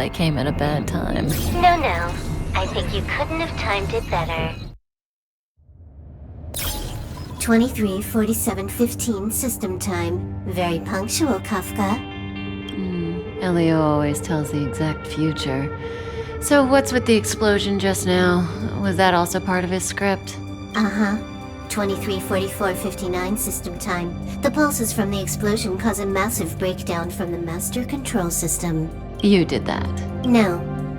I came at a bad time. No. I think you couldn't have timed it better. 23:47:15 system time. Very punctual, Kafka. Elio always tells the exact future. So what's with the explosion just now? Was that also part of his script? Uh-huh. 23:44:59 system time. The pulses from the explosion cause a massive breakdown from the master control system. You did that. No,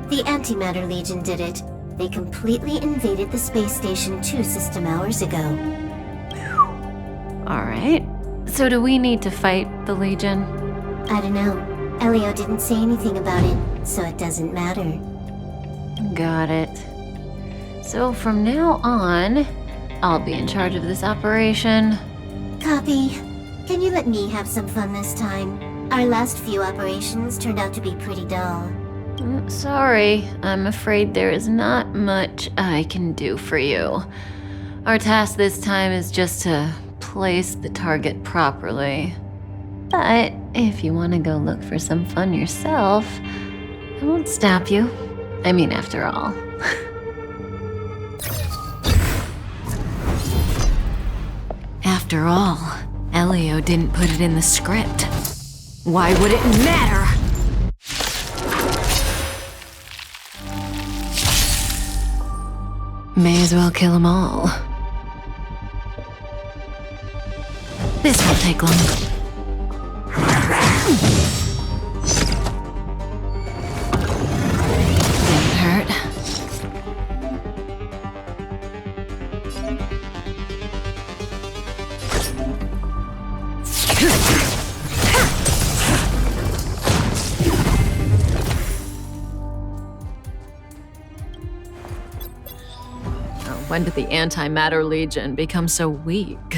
the Antimatter Legion did it. They completely invaded the space station 2 system hours ago. Alright. So do we need to fight the Legion? I don't know. Elio didn't say anything about it, so it doesn't matter. Got it. So from now on, I'll be in charge of this operation. Copy. Can you let me have some fun this time? Our last few operations turned out to be pretty dull. Sorry, I'm afraid there is not much I can do for you. Our task this time is just to place the target properly. But if you want to go look for some fun yourself, I won't stop you. I mean, after all. After all, Elio didn't put it in the script. Why would it matter? May as well kill them all. This won't take long. Didn't hurt. When did the Antimatter Legion become so weak?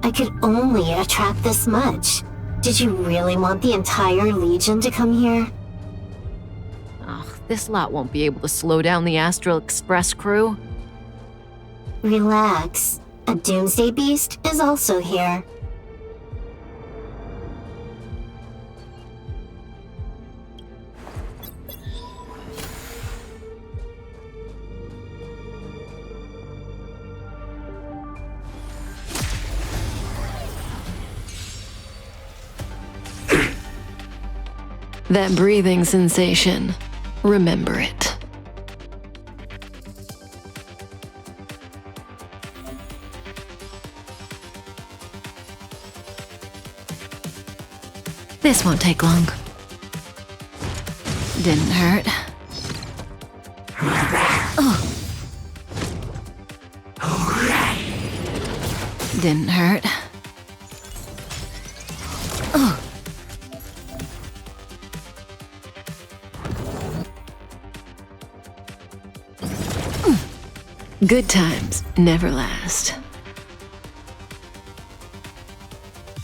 I could only attract this much. Did you really want the entire Legion to come here? Ugh, this lot won't be able to slow down the Astral Express crew. Relax. A Doomsday Beast is also here. That breathing sensation. Remember it. This won't take long. Didn't hurt. Didn't hurt. Good times never last.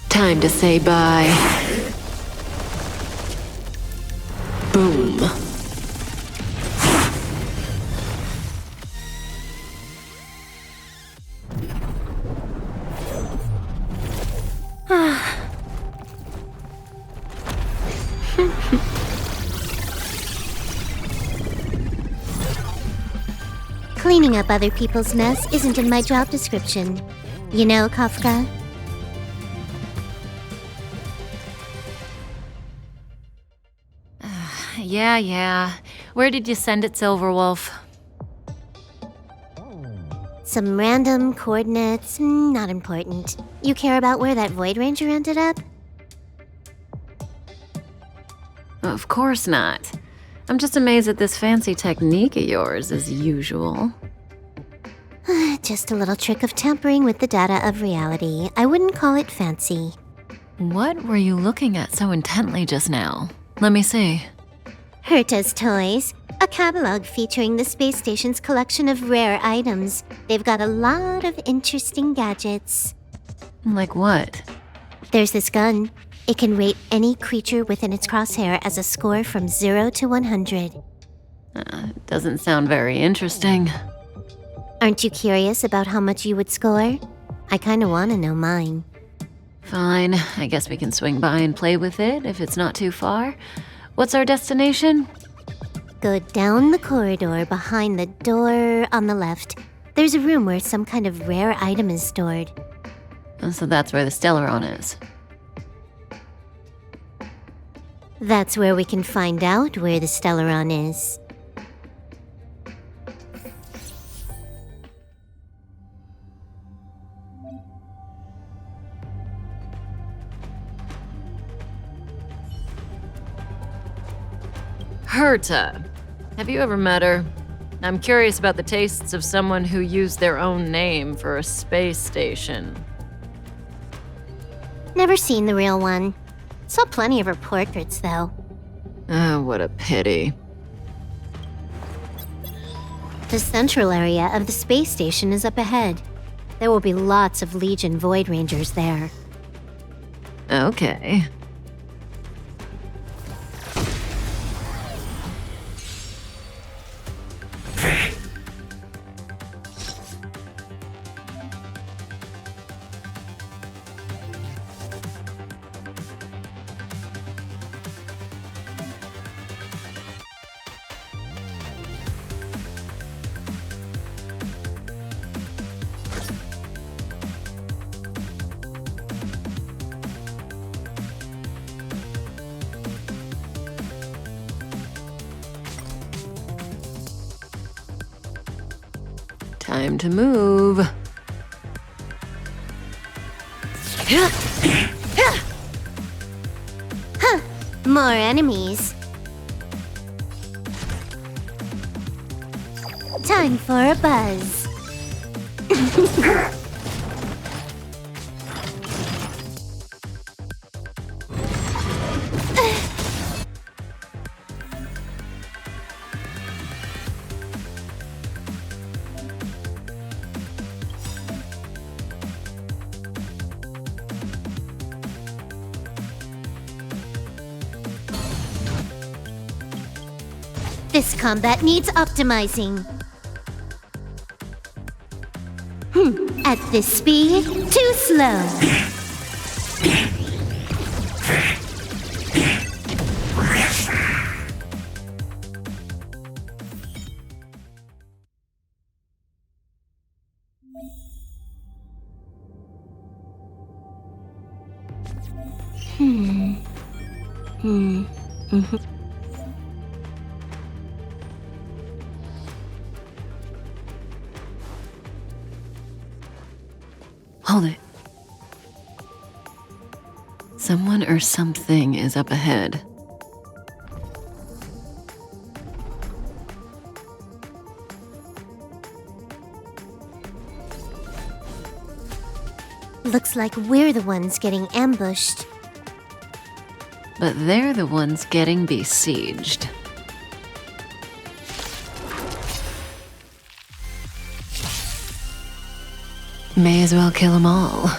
Time to say bye. Boom. Cleaning up other people's mess isn't in my job description. You know, Kafka? Yeah. Where did you send it, Silverwolf? Some random coordinates, not important. You care about where that Void Ranger ended up? Of course not. I'm just amazed at this fancy technique of yours, as usual. Just a little trick of tampering with the data of reality. I wouldn't call it fancy. What were you looking at so intently just now? Let me see. Herta's Toys, a catalog featuring the space station's collection of rare items. They've got a lot of interesting gadgets. Like what? There's this gun. It can rate any creature within its crosshair as a score from 0 to 100. Doesn't sound very interesting. Aren't you curious about how much you would score? I kinda wanna know mine. Fine, I guess we can swing by and play with it if it's not too far. What's our destination? Go down the corridor behind the door on the left. There's a room where some kind of rare item is stored. Oh, so that's where the Stellaron is. That's where we can find out where the Stellaron is. Herta. Have you ever met her? I'm curious about the tastes of someone who used their own name for a space station. Never seen the real one. Saw plenty of her portraits, though. Ah, what a pity. The central area of the space station is up ahead. There will be lots of Legion Void Rangers there. Okay. Time to move. More enemies. Time for a buzz. This combat needs optimizing. At this speed, too slow. Hold it. Someone or something is up ahead. Looks like we're the ones getting ambushed. But they're the ones getting besieged. May as well kill them all.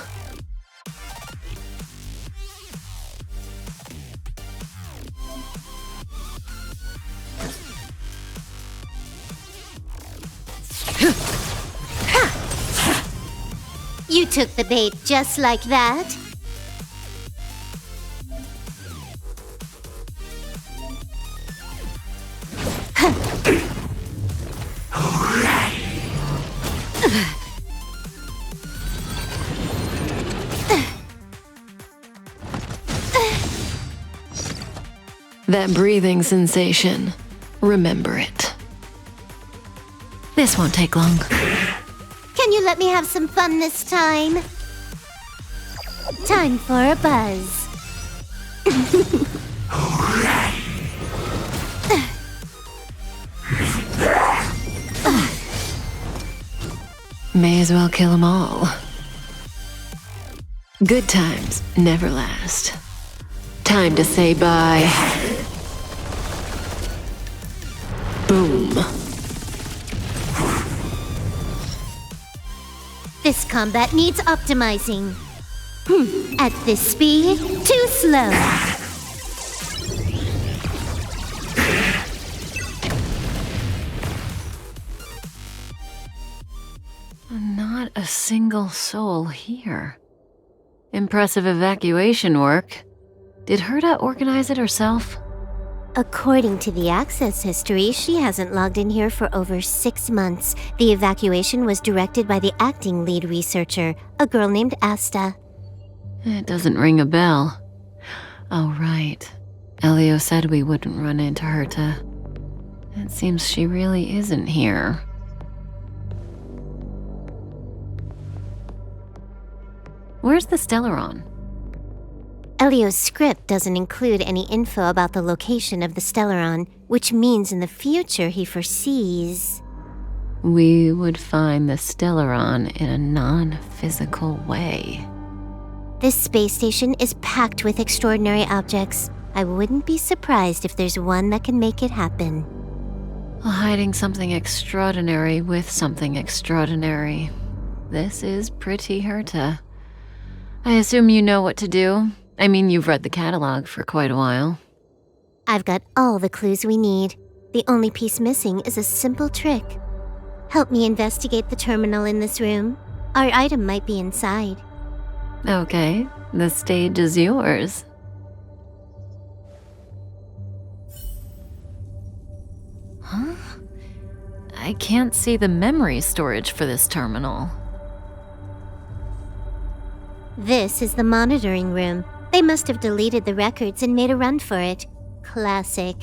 You took the bait just like that? That breathing sensation. Remember it. This won't take long. Can you let me have some fun this time? Time for a buzz. May as well kill them all. Good times never last. Time to say bye. Boom. This combat needs optimizing. At this speed, too slow. Not a single soul here. Impressive evacuation work. Did Herta organize it herself? According to the access history, she hasn't logged in here for over 6 months. The evacuation was directed by the acting lead researcher, a girl named Asta. It doesn't ring a bell. Oh, right. Elio said we wouldn't run into Herta. It seems she really isn't here. Where's the Stellaron? Elio's script doesn't include any info about the location of the Stellaron, which means in the future he foresees... We would find the Stellaron in a non-physical way. This space station is packed with extraordinary objects. I wouldn't be surprised if there's one that can make it happen. Hiding something extraordinary with something extraordinary. This is pretty Herta. I assume you know what to do. I mean, you've read the catalog for quite a while. I've got all the clues we need. The only piece missing is a simple trick. Help me investigate the terminal in this room. Our item might be inside. Okay, the stage is yours. Huh? I can't see the memory storage for this terminal. This is the monitoring room. They must have deleted the records and made a run for it. Classic.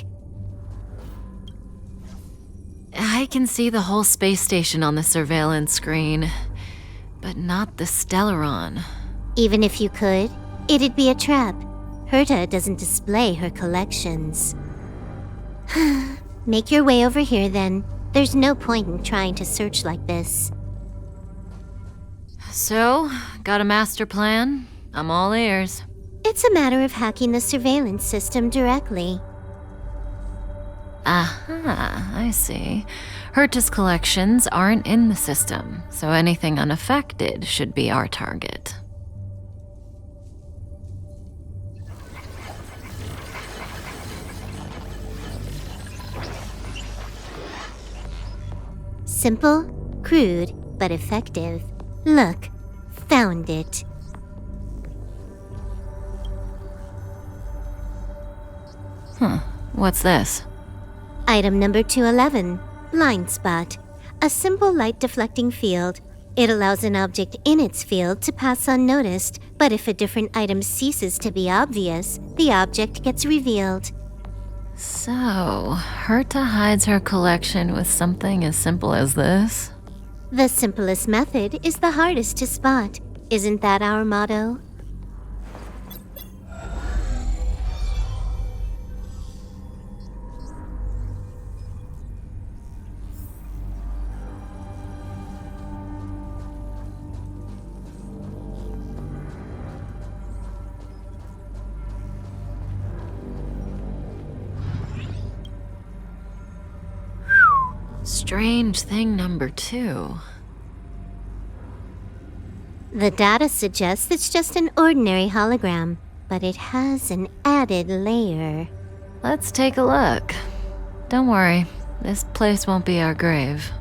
I can see the whole space station on the surveillance screen, but not the Stellaron. Even if you could, it'd be a trap. Herta doesn't display her collections. Make your way over here then. There's no point in trying to search like this. So, got a master plan? I'm all ears. It's a matter of hacking the surveillance system directly. Aha, I see. Herta's collections aren't in the system, so anything unaffected should be our target. Simple, crude, but effective. Look, found it. What's this? Item number 211, blind spot. A simple light deflecting field. It allows an object in its field to pass unnoticed, but if a different item ceases to be obvious, the object gets revealed. So, Herta hides her collection with something as simple as this? The simplest method is the hardest to spot. Isn't that our motto? Strange thing number 2. The data suggests it's just an ordinary hologram, but it has an added layer. Let's take a look. Don't worry, this place won't be our grave.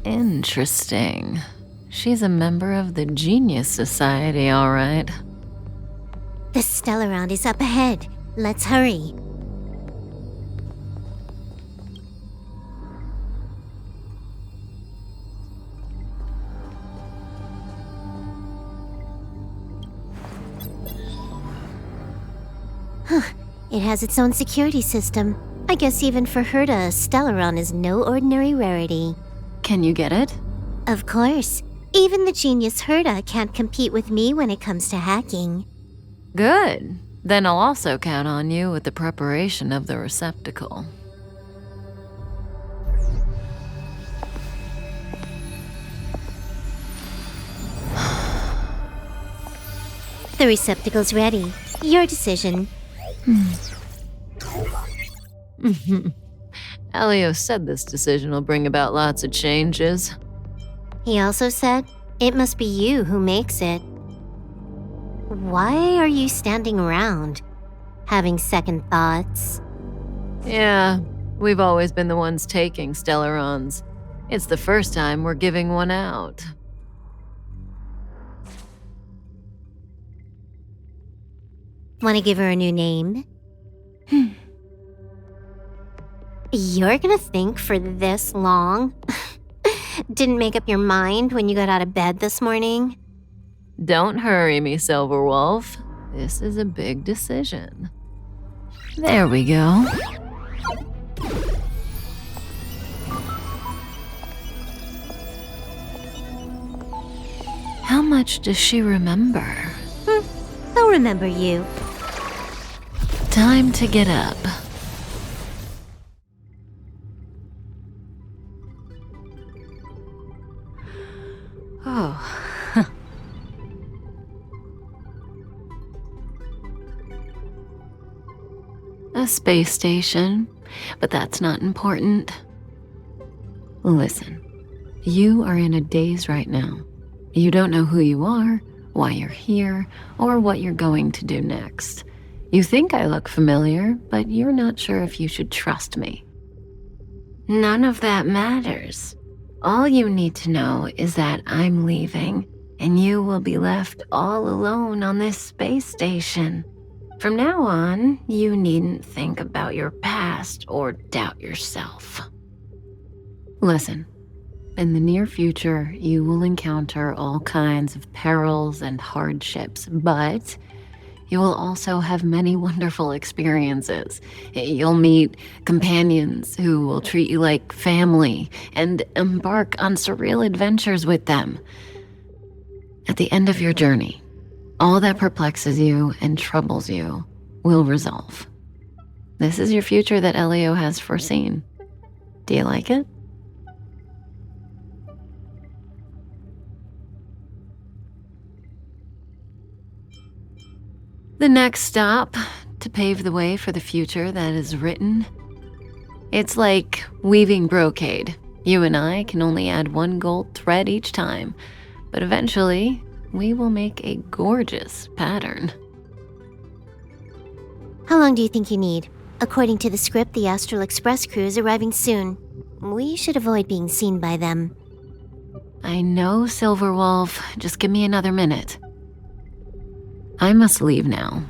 Interesting. She's a member of the Genius Society, all right. The Stellaron is up ahead. Let's hurry. It has its own security system. I guess even for Herta, a Stellaron is no ordinary rarity. Can you get it? Of course. Even the genius Herta can't compete with me when it comes to hacking. Good. Then I'll also count on you with the preparation of the receptacle. The receptacle's ready. Your decision. Elio said this decision will bring about lots of changes. He also said, it must be you who makes it. Why are you standing around? Having second thoughts? Yeah, we've always been the ones taking Stellarons. It's the first time we're giving one out. Want to give her a new name? You're gonna think for this long? Didn't make up your mind when you got out of bed this morning? Don't hurry me, Silverwolf. This is a big decision. There we go. How much does she remember? I'll remember you. Time to get up. Oh. A space station, but that's not important. Listen, you are in a daze right now. You don't know who you are, why you're here, or what you're going to do next. You think I look familiar, but you're not sure if you should trust me. None of that matters. All you need to know is that I'm leaving, and you will be left all alone on this space station. From now on, you needn't think about your past or doubt yourself. Listen, in the near future, you will encounter all kinds of perils and hardships, but you will also have many wonderful experiences. You'll meet companions who will treat you like family and embark on surreal adventures with them. At the end of your journey, all that perplexes you and troubles you will resolve. This is your future that Elio has foreseen. Do you like it? The next stop, to pave the way for the future that is written. It's like weaving brocade. You and I can only add one gold thread each time, but eventually, we will make a gorgeous pattern. How long do you think you need? According to the script, the Astral Express crew is arriving soon. We should avoid being seen by them. I know, Silverwolf. Just give me another minute. I must leave now.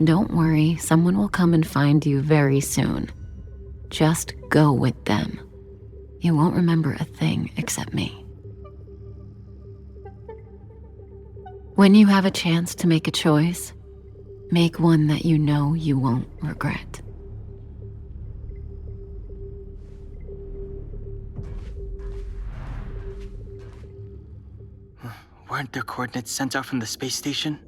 Don't worry, someone will come and find you very soon. Just go with them. You won't remember a thing except me. When you have a chance to make a choice, make one that you know you won't regret. Weren't their coordinates sent out from the space station?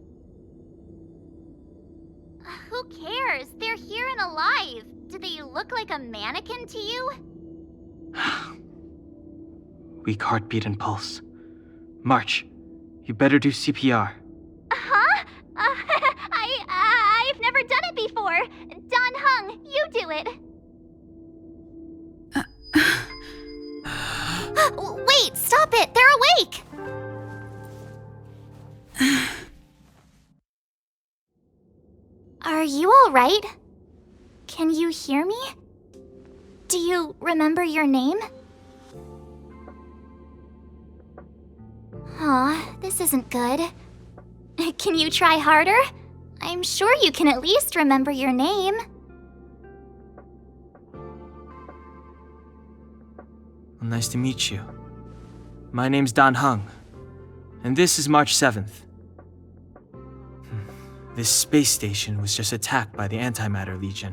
Who cares? They're here and alive. Do they look like a mannequin to you? Weak heartbeat and pulse. March, you better do CPR. Huh? I've never done it before. Don Hung, you do it. Wait, stop it! They're awake! Are you all right? Can you hear me? Do you remember your name? Aw, this isn't good. Can you try harder? I'm sure you can at least remember your name. Well, nice to meet you. My name's Don Hung, and this is March 7th. This space station was just attacked by the Antimatter Legion.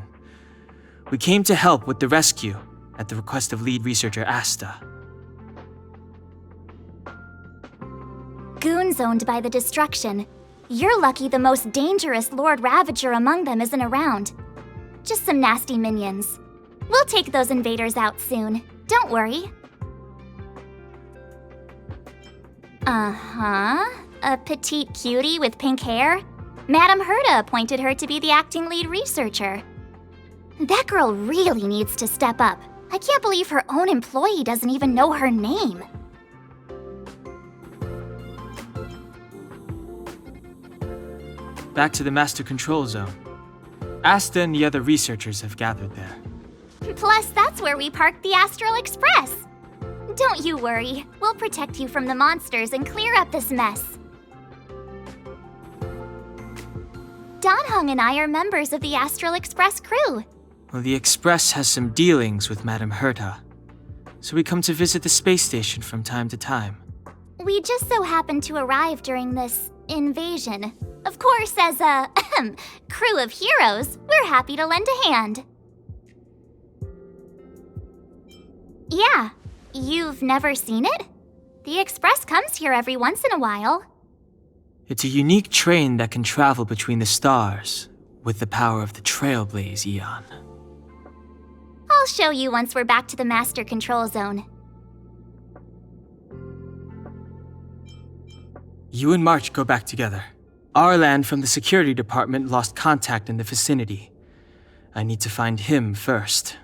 We came to help with the rescue at the request of lead researcher Asta. Goons owned by the destruction. You're lucky the most dangerous Lord Ravager among them isn't around. Just some nasty minions. We'll take those invaders out soon. Don't worry. Uh-huh. A petite cutie with pink hair? Madame Herta appointed her to be the acting lead researcher. That girl really needs to step up. I can't believe her own employee doesn't even know her name. Back to the Master Control Zone. Asta and the other researchers have gathered there. Plus, that's where we parked the Astral Express. Don't you worry. We'll protect you from the monsters and clear up this mess. Donhung and I are members of the Astral Express crew. Well, the Express has some dealings with Madame Herta, so we come to visit the space station from time to time. We just so happened to arrive during this invasion. Of course, as a crew of heroes, we're happy to lend a hand. Yeah, you've never seen it? The Express comes here every once in a while. It's a unique train that can travel between the stars with the power of the Trailblaze Eon. I'll show you once we're back to the Master Control Zone. You and March go back together. Arlan from the security department lost contact in the vicinity. I need to find him first.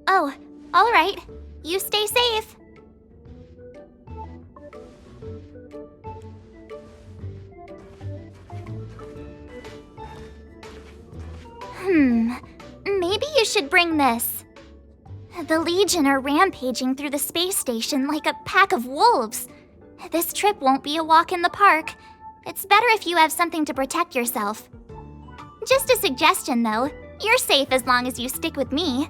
Oh, all right. You stay safe. Maybe you should bring this. The Legion are rampaging through the space station like a pack of wolves. This trip won't be a walk in the park. It's better if you have something to protect yourself. Just a suggestion, though. You're safe as long as you stick with me.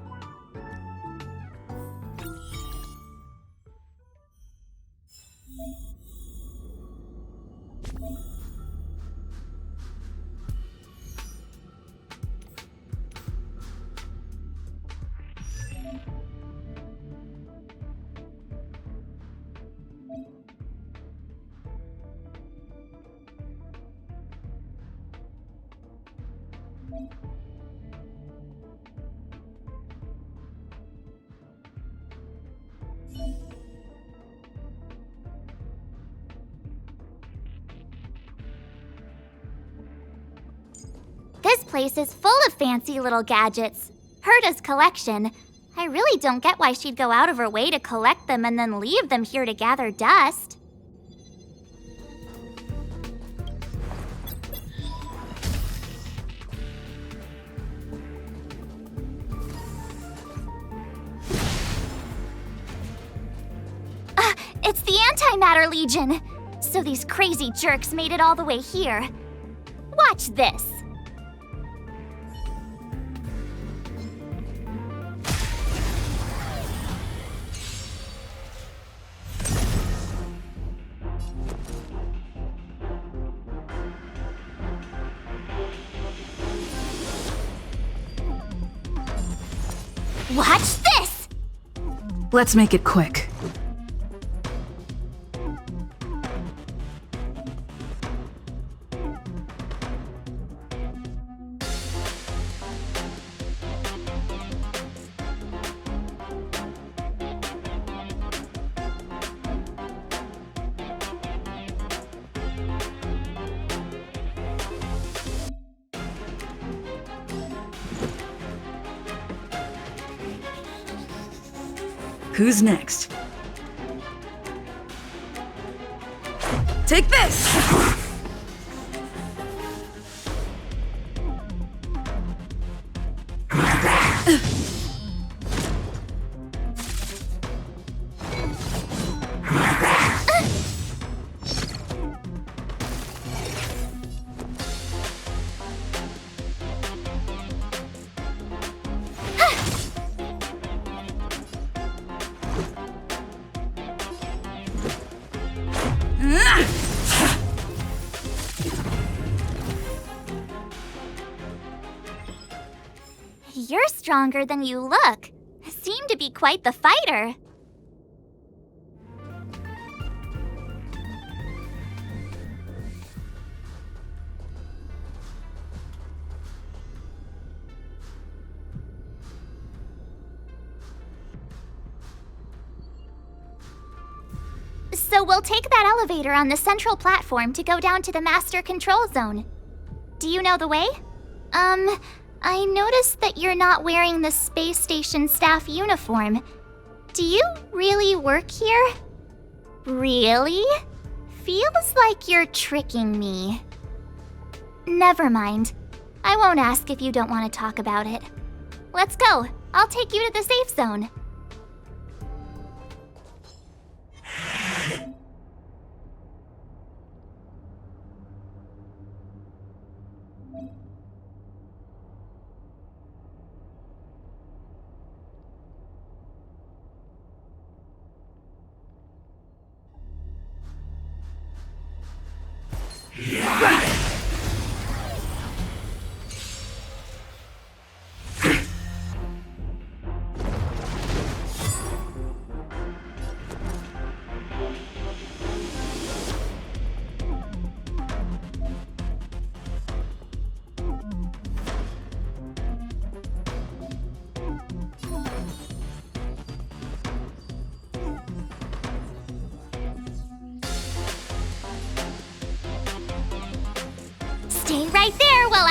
This place is full of fancy little gadgets. Herta's collection. I really don't get why she'd go out of her way to collect them and then leave them here to gather dust. It's the Antimatter Legion! So these crazy jerks made it all the way here. Watch this! Watch this! Let's make it quick. Who's next? Take this! You're stronger than you look. Seem to be quite the fighter. So we'll take that elevator on the central platform to go down to the Master Control Zone. Do you know the way? I noticed that you're not wearing the space station staff uniform. Do you really work here? Really? Feels like you're tricking me. Never mind. I won't ask if you don't want to talk about it. Let's go. I'll take you to the safe zone.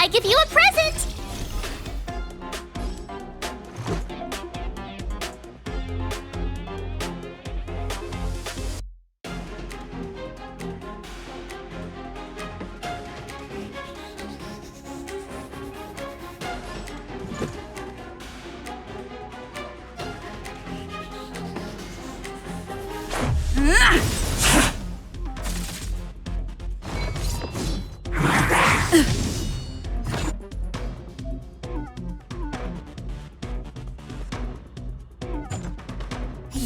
I give you a present!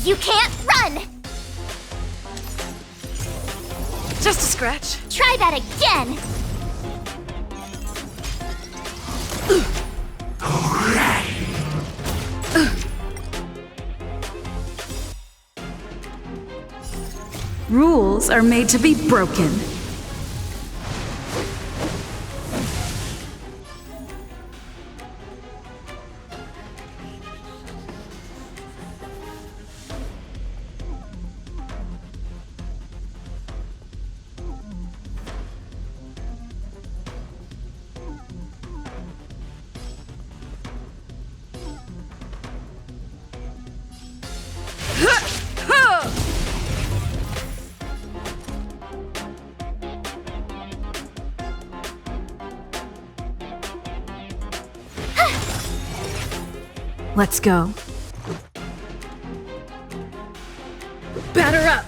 You can't run! Just a scratch. Try that again! Rules are made to be broken. Let's go. Batter up!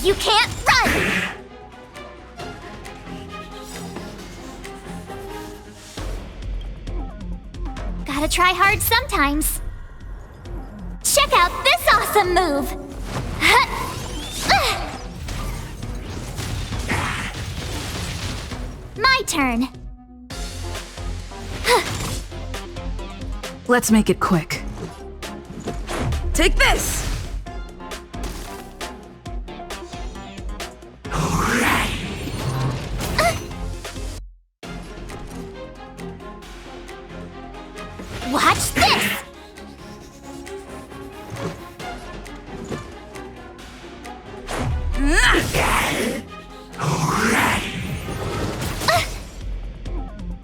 You can't run! Gotta try hard sometimes. Check out this awesome move! My turn. Let's make it quick. Take this! Watch this!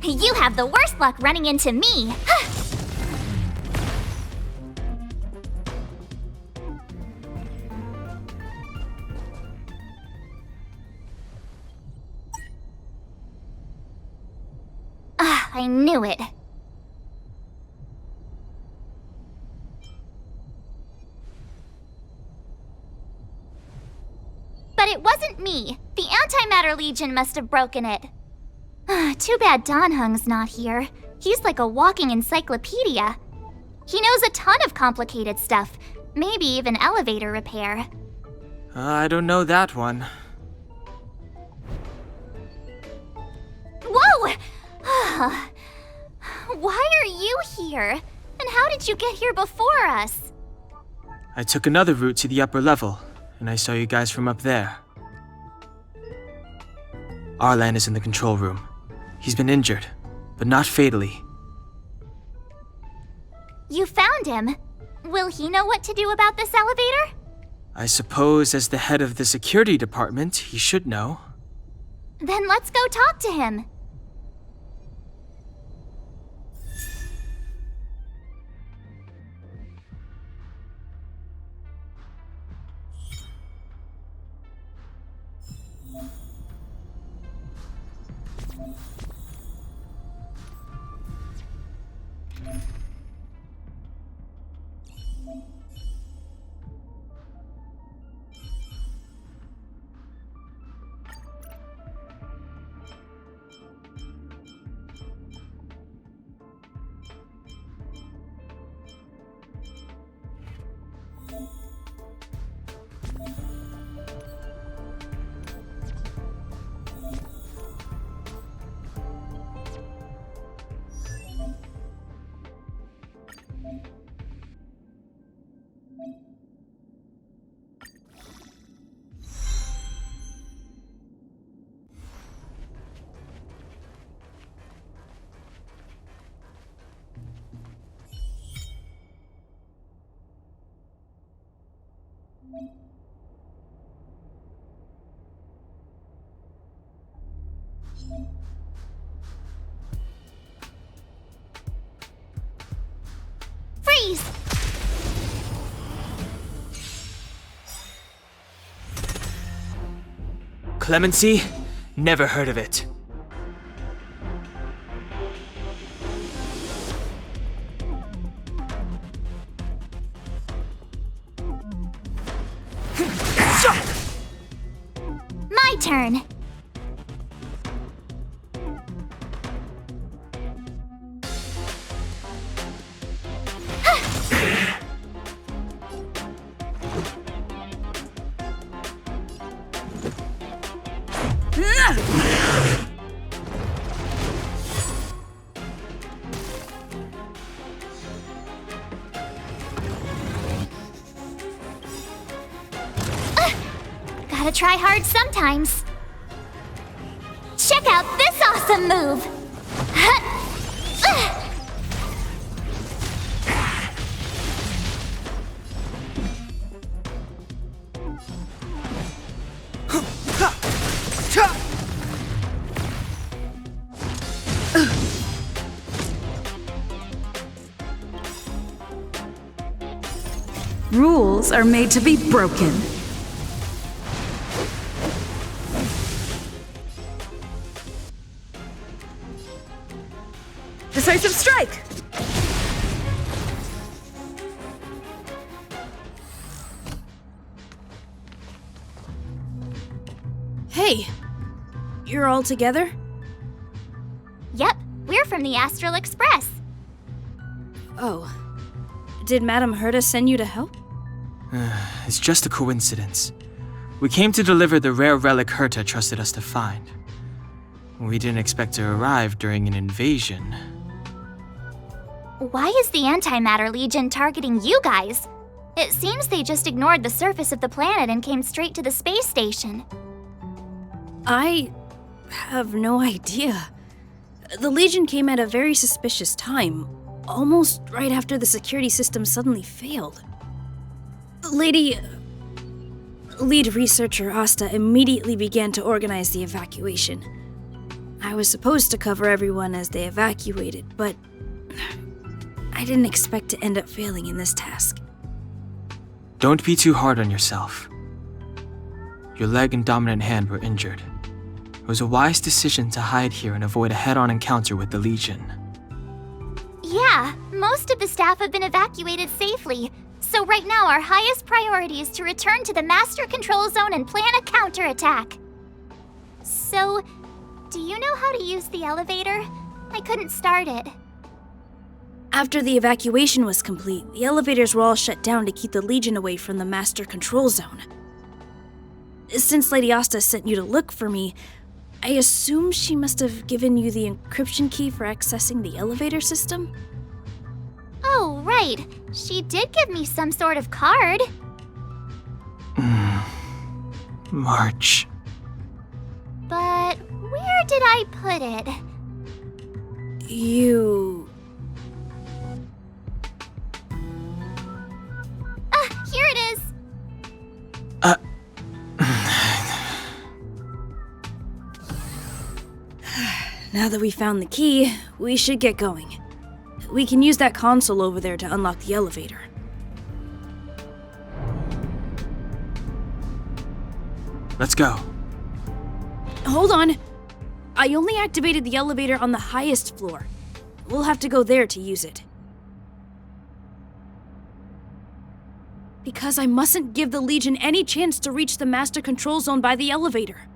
You have the worst luck running into me. I knew it. But it wasn't me. The Antimatter Legion must have broken it. Too bad Dan Hung's not here. He's like a walking encyclopedia. He knows a ton of complicated stuff, maybe even elevator repair. I don't know that one. Whoa! Why are you here? And how did you get here before us? I took another route to the upper level, and I saw you guys from up there. Arlan is in the control room. He's been injured, but not fatally. You found him. Will he know what to do about this elevator? I suppose as the head of the security department, he should know. Then let's go talk to him. Freeze! Clemency? Never heard of it. My turn. Gotta try hard sometimes. Check out this awesome move! Rules are made to be broken. Decisive strike! Hey, you're all together? Yep, we're from the Astral Express. Oh. Did Madame Herta send you to help? It's just a coincidence. We came to deliver the rare relic Herta trusted us to find. We didn't expect to arrive during an invasion. Why is the Antimatter Legion targeting you guys? It seems they just ignored the surface of the planet and came straight to the space station. I have no idea. The Legion came at a very suspicious time, almost right after the security system suddenly failed. Lead researcher Asta immediately began to organize the evacuation. I was supposed to cover everyone as they evacuated, but I didn't expect to end up failing in this task. Don't be too hard on yourself. Your leg and dominant hand were injured. It was a wise decision to hide here and avoid a head-on encounter with the Legion. Yeah, most of the staff have been evacuated safely. So right now our highest priority is to return to the Master Control Zone and plan a counterattack. So, do you know how to use the elevator? I couldn't start it. After the evacuation was complete, the elevators were all shut down to keep the Legion away from the Master Control Zone. Since Lady Asta sent you to look for me, I assume she must have given you the encryption key for accessing the elevator system? Oh, right. She did give me some sort of card. March. But where did I put it? You... Here it is. Now that we found the key, we should get going. We can use that console over there to unlock the elevator. Let's go. Hold on! I only activated the elevator on the highest floor. We'll have to go there to use it. Because I mustn't give the Legion any chance to reach the Master Control Zone by the elevator.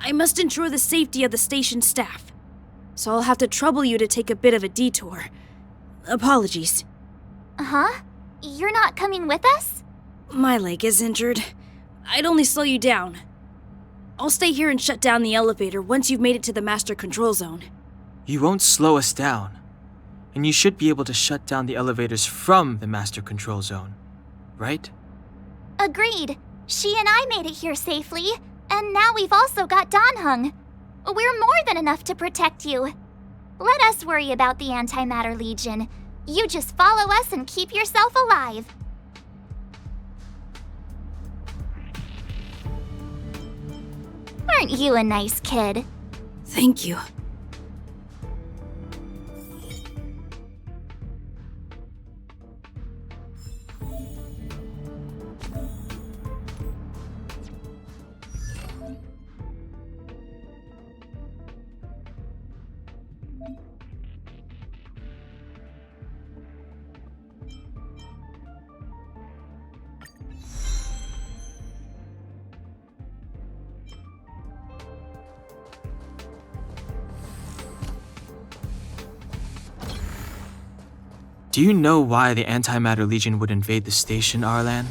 I must ensure the safety of the station staff. So I'll have to trouble you to take a bit of a detour. Apologies. Huh? You're not coming with us? My leg is injured. I'd only slow you down. I'll stay here and shut down the elevator once you've made it to the Master Control Zone. You won't slow us down. And you should be able to shut down the elevators from the Master Control Zone, right? Agreed. She and I made it here safely, and now we've also got Danhung. We're more than enough to protect you. Let us worry about the Antimatter Legion. You just follow us and keep yourself alive. Aren't you a nice kid? Thank you. Do you know why the Antimatter Legion would invade the station, Arlan?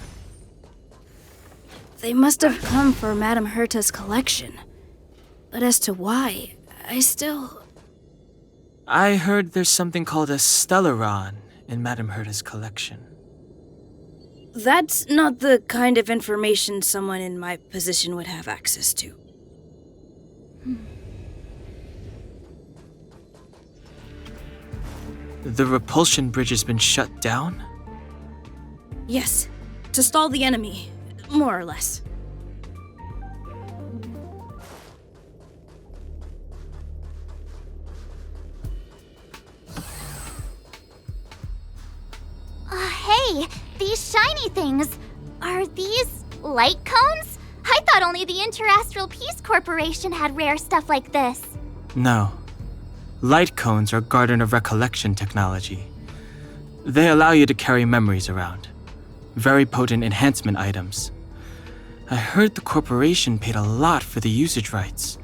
They must have come for Madame Herta's collection. But as to why, I heard there's something called a Stellaron in Madame Herta's collection. That's not the kind of information someone in my position would have access to. The repulsion bridge has been shut down? Yes, to stall the enemy, more or less. Hey, these shiny things. Are these light cones? I thought only the Interastral Peace Corporation had rare stuff like this. No. Light cones are Garden of Recollection technology. They allow you to carry memories around. Very potent enhancement items. I heard the corporation paid a lot for the usage rights,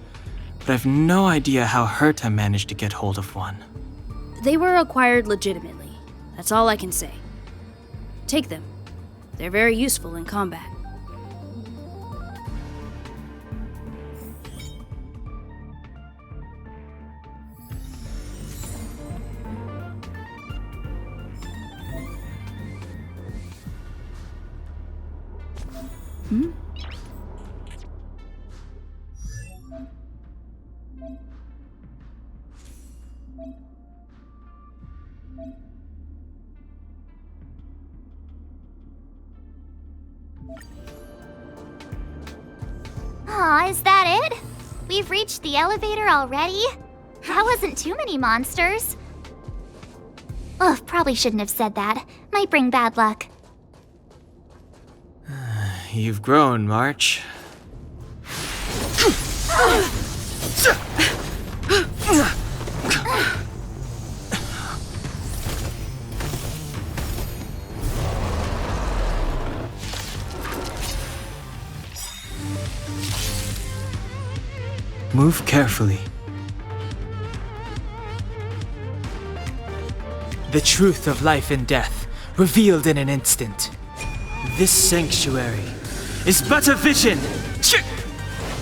but I've no idea how Herta managed to get hold of one. They were acquired legitimately. That's all I can say. Take them. They're very useful in combat. Aw, is that it? We've reached the elevator already? That wasn't too many monsters. Ugh, probably shouldn't have said that. Might bring bad luck. You've grown, March. Move carefully. The truth of life and death, revealed in an instant. This sanctuary is but a vision!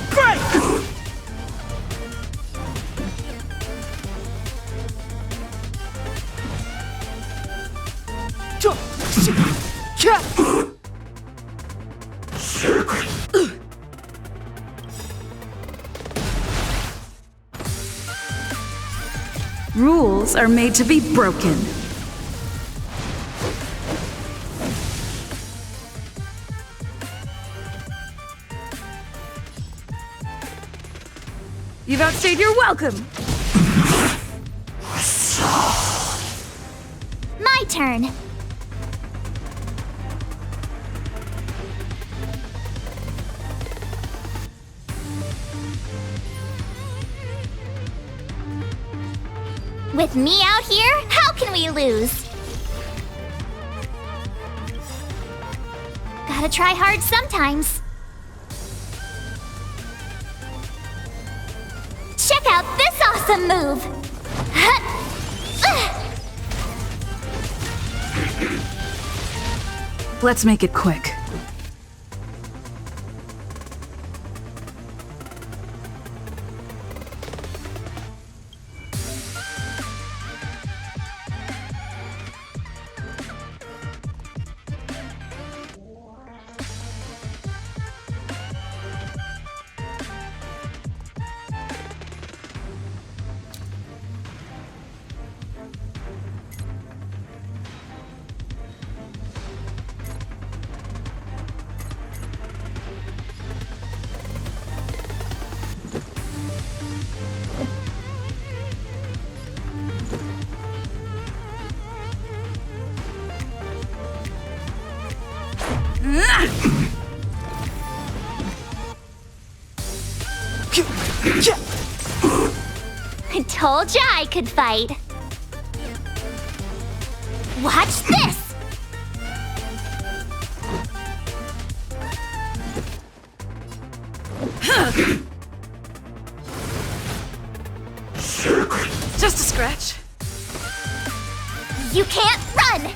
Break! Rules are made to be broken. You've outstayed your welcome! My turn. With me out here, how can we lose? Gotta try hard sometimes. Check out this awesome move! Let's make it quick. Told ya I could fight. Watch this! Just a scratch. You can't run!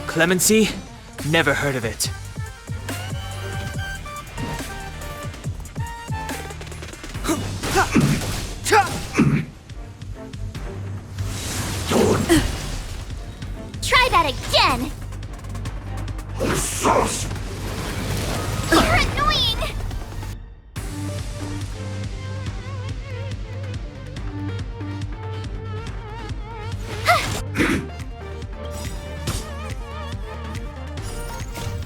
Clemency? Never heard of it. Try that again! You're annoying!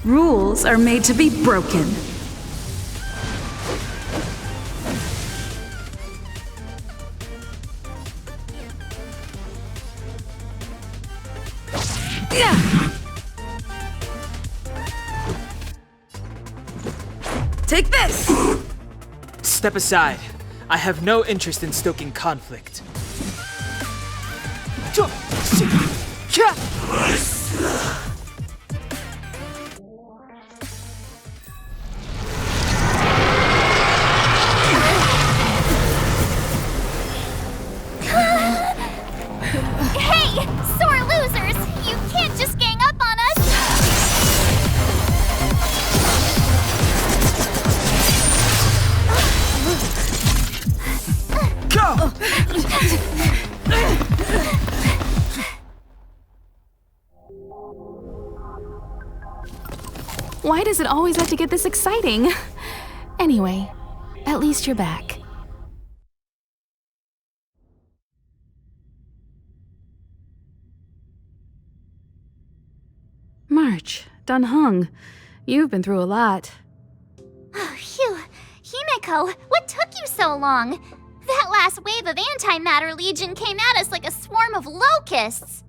Rules are made to be broken. Take this! Step aside. I have no interest in stoking conflict. Hey, sore losers! You can't just gang up on us! Go! Why does it always have to get this exciting? Anyway, at least you're back. March, Dunhung, you've been through a lot. Oh, phew. Himeko, what took you so long? That last wave of antimatter legion came at us like a swarm of locusts.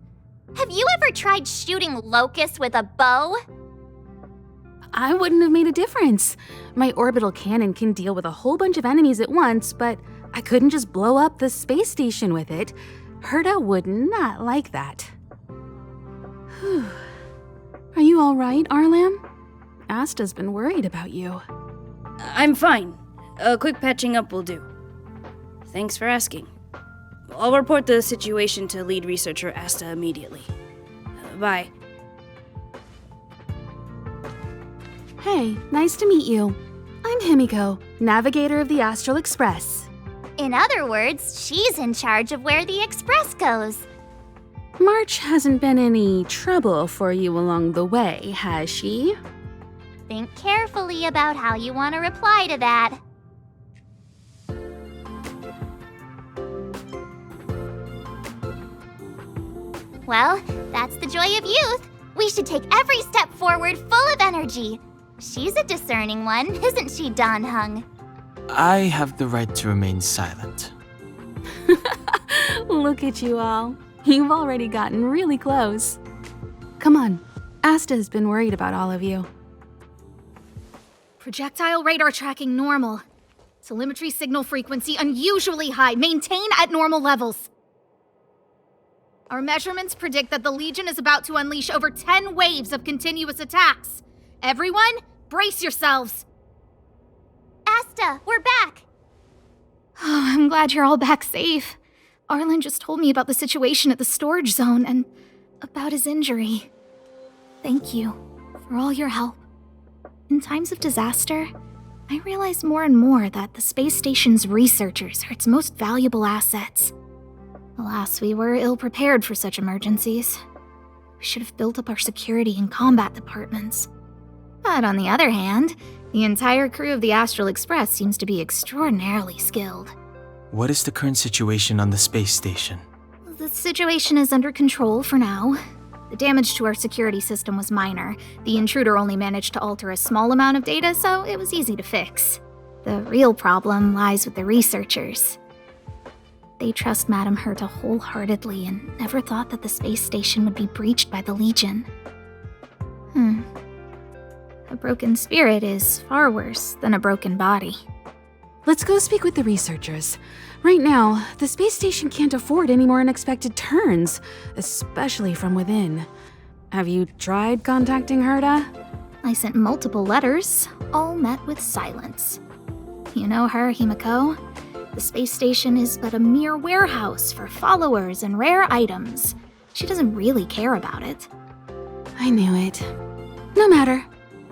Have you ever tried shooting locusts with a bow? I wouldn't have made a difference. My orbital cannon can deal with a whole bunch of enemies at once, but I couldn't just blow up the space station with it. Herta would not like that. Whew. Are you all right, Arlam? Asta's been worried about you. I'm fine. A quick patching up will do. Thanks for asking. I'll report the situation to lead researcher Asta immediately. Bye. Hey, nice to meet you. I'm Himiko, navigator of the Astral Express. In other words, she's in charge of where the express goes. March hasn't been any trouble for you along the way, has she? Think carefully about how you want to reply to that. Well, that's the joy of youth. We should take every step forward full of energy. She's a discerning one, isn't she, Danhung? I have the right to remain silent. Look at you all. You've already gotten really close. Come on, Asta has been worried about all of you. Projectile radar tracking normal. Telemetry signal frequency unusually high. Maintain at normal levels. Our measurements predict that the Legion is about to unleash over 10 waves of continuous attacks. Everyone, brace yourselves. Asta, we're back. Oh, I'm glad you're all back safe. Arlen just told me about the situation at the storage zone and about his injury. Thank you for all your help. In times of disaster, I realize more and more that the space station's researchers are its most valuable assets. Alas, we were ill-prepared for such emergencies. We should have built up our security and combat departments. But on the other hand, the entire crew of the Astral Express seems to be extraordinarily skilled. What is the current situation on the space station? The situation is under control for now. The damage to our security system was minor. The intruder only managed to alter a small amount of data, so it was easy to fix. The real problem lies with the researchers. They trust Madame Herta wholeheartedly and never thought that the space station would be breached by the Legion. A broken spirit is far worse than a broken body. Let's go speak with the researchers. Right now, the space station can't afford any more unexpected turns, especially from within. Have you tried contacting Herta? I sent multiple letters, all met with silence. You know her, Himiko. The space station is but a mere warehouse for followers and rare items. She doesn't really care about it. I knew it. No matter.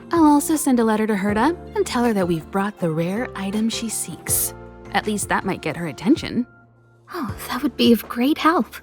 I'll also send a letter to Herta and tell her that we've brought the rare item she seeks. At least that might get her attention. Oh, that would be of great help.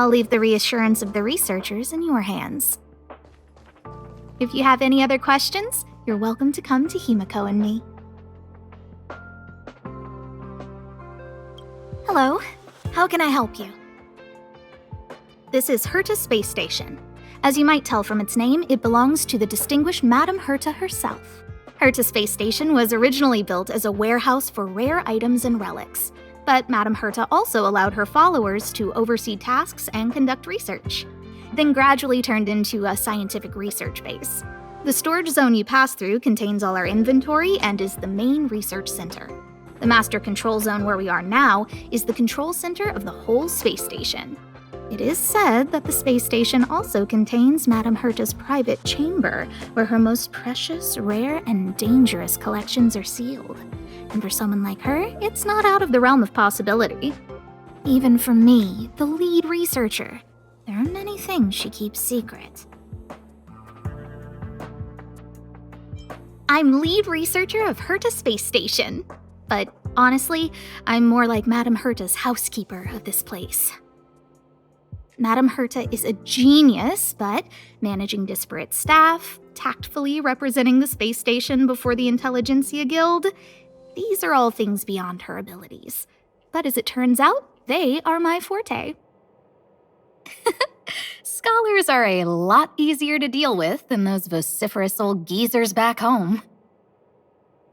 I'll leave the reassurance of the researchers in your hands. If you have any other questions, you're welcome to come to Himiko and me. Hello, how can I help you? This is Herta Space Station. As you might tell from its name, it belongs to the distinguished Madame Herta herself. Herta Space Station was originally built as a warehouse for rare items and relics. But Madame Herta also allowed her followers to oversee tasks and conduct research, then gradually turned into a scientific research base. The storage zone you pass through contains all our inventory and is the main research center. The master control zone where we are now is the control center of the whole space station. It is said that the space station also contains Madame Herta's private chamber, where her most precious, rare, and dangerous collections are sealed. And for someone like her, it's not out of the realm of possibility. Even for me, the lead researcher, there are many things she keeps secret. I'm lead researcher of Herta Space Station. But honestly, I'm more like Madame Herta's housekeeper of this place. Madame Herta is a genius, but managing disparate staff, tactfully representing the space station before the Intelligentsia Guild, these are all things beyond her abilities. But as it turns out, they are my forte. Scholars are a lot easier to deal with than those vociferous old geezers back home.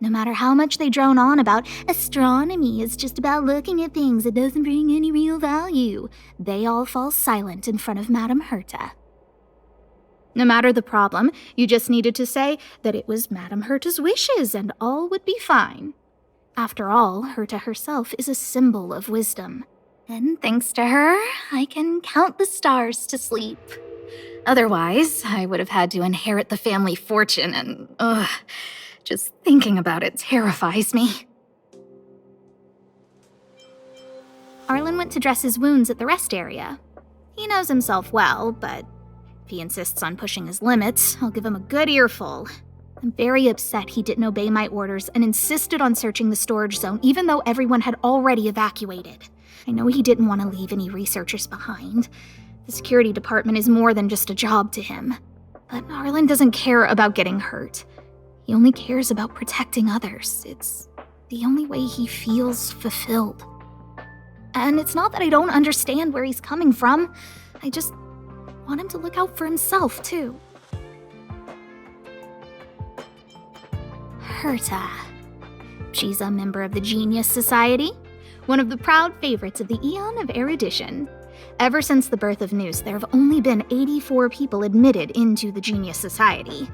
No matter how much they drone on about astronomy is just about looking at things that doesn't bring any real value, they all fall silent in front of Madame Herta. No matter the problem, you just needed to say that it was Madame Herta's wishes and all would be fine. After all, Herta herself is a symbol of wisdom. And thanks to her, I can count the stars to sleep. Otherwise, I would have had to inherit the family fortune and, just thinking about it terrifies me. Arlen went to dress his wounds at the rest area. He knows himself well, but if he insists on pushing his limits, I'll give him a good earful. I'm very upset he didn't obey my orders and insisted on searching the storage zone even though everyone had already evacuated. I know he didn't want to leave any researchers behind. The security department is more than just a job to him. But Arlen doesn't care about getting hurt. He only cares about protecting others. It's the only way he feels fulfilled. And it's not that I don't understand where he's coming from. I just want him to look out for himself, too. Herta. She's a member of the Genius Society, one of the proud favorites of the Eon of Erudition. Ever since the birth of Noose, there have only been 84 people admitted into the Genius Society.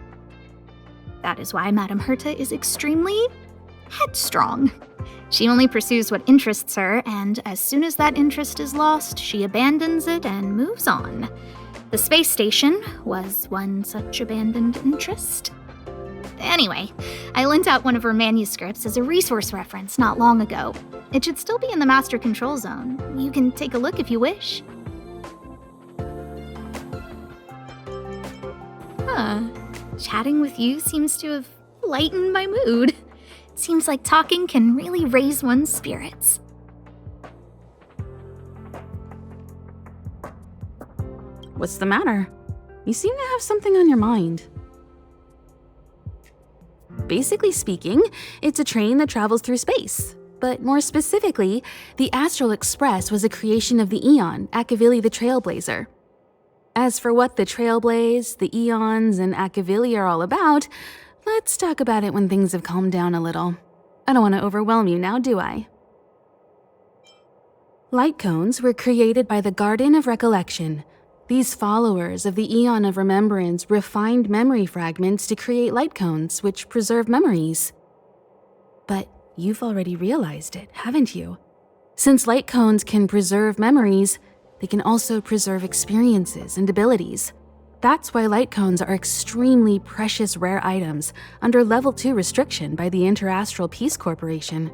That is why Madame Herta is extremely headstrong. She only pursues what interests her, and as soon as that interest is lost, she abandons it and moves on. The space station was one such abandoned interest. Anyway, I lent out one of her manuscripts as a resource reference not long ago. It should still be in the master control zone. You can take a look if you wish. Chatting with you seems to have lightened my mood. Seems like talking can really raise one's spirits. What's the matter? You seem to have something on your mind. Basically speaking, it's a train that travels through space. But more specifically, the Astral Express was a creation of the Eon, Akavili the Trailblazer. As for what the Trailblaze, the Eons, and Akavili are all about, let's talk about it when things have calmed down a little. I don't want to overwhelm you now, do I? Light cones were created by the Garden of Recollection. These followers of the Eon of Remembrance refined memory fragments to create light cones, which preserve memories. But you've already realized it, haven't you? Since light cones can preserve memories, they can also preserve experiences and abilities. That's why light cones are extremely precious rare items under Level 2 restriction by the Interastral Peace Corporation.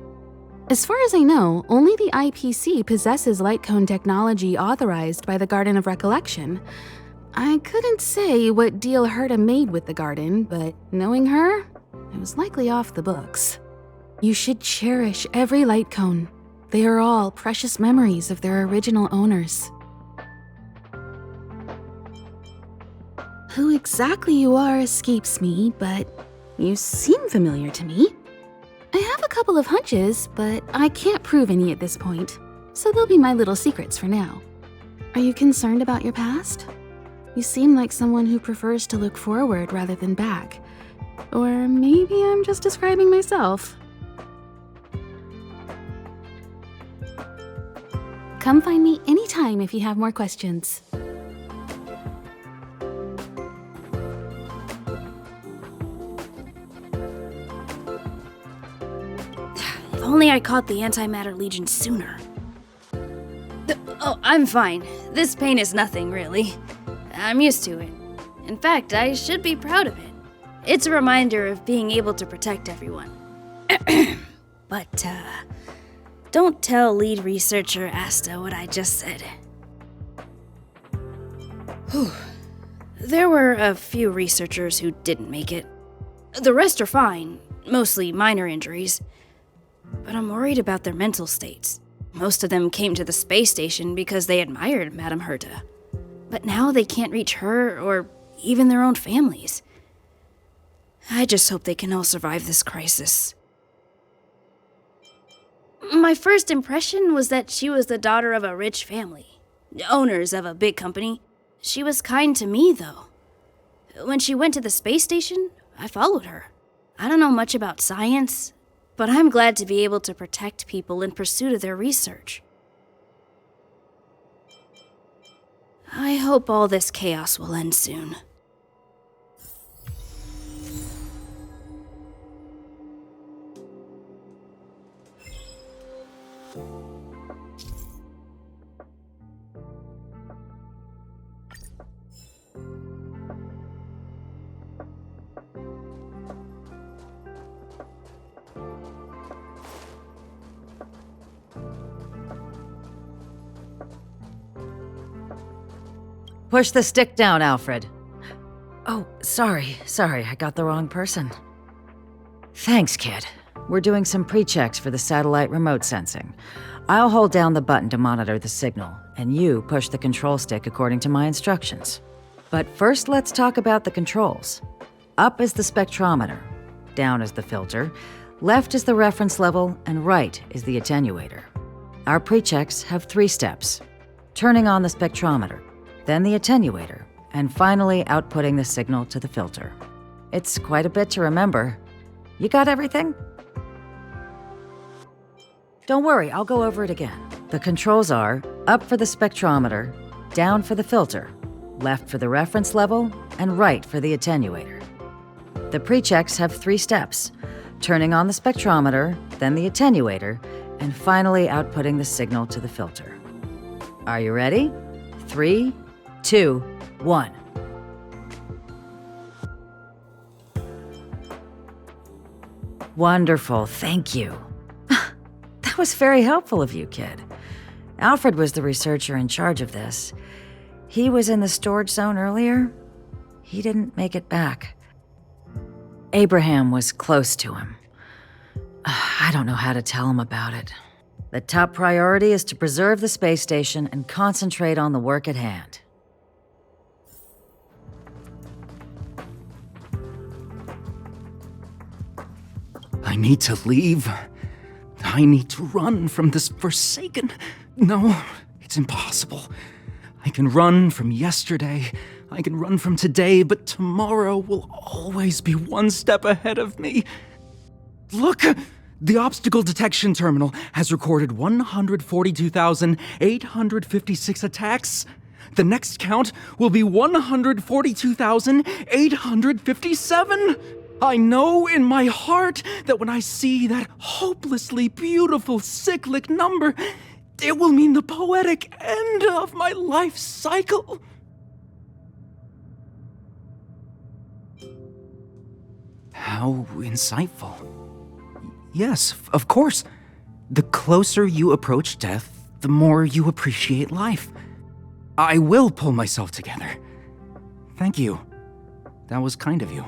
As far as I know, only the IPC possesses light cone technology authorized by the Garden of Recollection. I couldn't say what deal Herta made with the Garden, but knowing her, it was likely off the books. You should cherish every light cone. They are all precious memories of their original owners. Who exactly you are escapes me, but you seem familiar to me. I have a couple of hunches, but I can't prove any at this point, so they'll be my little secrets for now. Are you concerned about your past? You seem like someone who prefers to look forward rather than back. Or maybe I'm just describing myself. Come find me anytime if you have more questions. If only I caught the Antimatter Legion sooner. Oh, I'm fine. This pain is nothing, really. I'm used to it. In fact, I should be proud of it. It's a reminder of being able to protect everyone. But, don't tell lead researcher Asta what I just said. Whew. There were a few researchers who didn't make it. The rest are fine, mostly minor injuries. But I'm worried about their mental states. Most of them came to the space station because they admired Madame Herta. But now they can't reach her or even their own families. I just hope they can all survive this crisis. My first impression was that she was the daughter of a rich family, owners of a big company. She was kind to me, though. When she went to the space station, I followed her. I don't know much about science, but I'm glad to be able to protect people in pursuit of their research. I hope all this chaos will end soon. Push the stick down, Alfred. Oh, sorry, I got the wrong person. Thanks, kid. We're doing some pre-checks for the satellite remote sensing. I'll hold down the button to monitor the signal, and you push the control stick according to my instructions. But first, let's talk about the controls. Up is the spectrometer, down is the filter, left is the reference level, and right is the attenuator. Our pre-checks have 3 steps. Turning on the spectrometer, then the attenuator, and finally outputting the signal to the filter. It's quite a bit to remember. You got everything? Don't worry, I'll go over it again. The controls are up for the spectrometer, down for the filter, left for the reference level, and right for the attenuator. The pre-checks have 3 steps: turning on the spectrometer, then the attenuator, and finally outputting the signal to the filter. Are you ready? 3, 2, 1. Wonderful, thank you. That was very helpful of you, kid. Alfred was the researcher in charge of this. He was in the storage zone earlier. He didn't make it back. Abraham was close to him. I don't know how to tell him about it. The top priority is to preserve the space station and concentrate on the work at hand. I need to leave. I need to run from this forsaken... No, it's impossible. I can run from yesterday, I can run from today, but tomorrow will always be one step ahead of me. Look! The obstacle detection terminal has recorded 142,856 attacks. The next count will be 142,857. I know in my heart that when I see that hopelessly beautiful cyclic number, it will mean the poetic end of my life cycle. How insightful. Yes, of course. The closer you approach death, the more you appreciate life. I will pull myself together. Thank you. That was kind of you.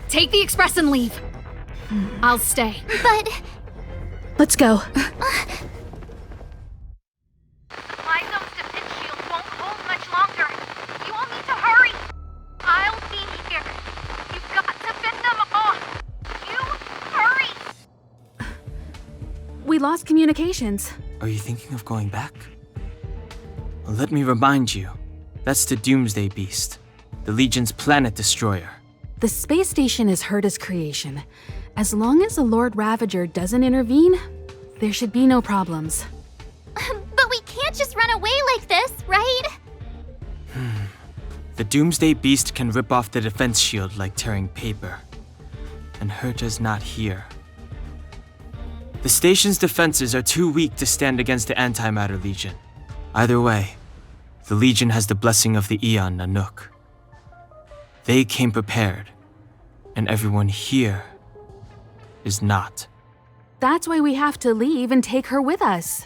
Take the express and leave. I'll stay. But Let's go. My zone's defense shield won't hold much longer. You all need to hurry. I'll be here. You've got to fend them off. You hurry. We lost communications. Are you thinking of going back? Well, let me remind you, that's the Doomsday Beast, the Legion's planet destroyer. The space station is Herta's creation. As long as the Lord Ravager doesn't intervene, there should be no problems. but we can't just run away like this, right? The Doomsday Beast can rip off the defense shield like tearing paper. And Herta's not here. The station's defenses are too weak to stand against the Antimatter Legion. Either way, the Legion has the blessing of the Aeon Nanook. They came prepared, and everyone here is not. That's why we have to leave and take her with us.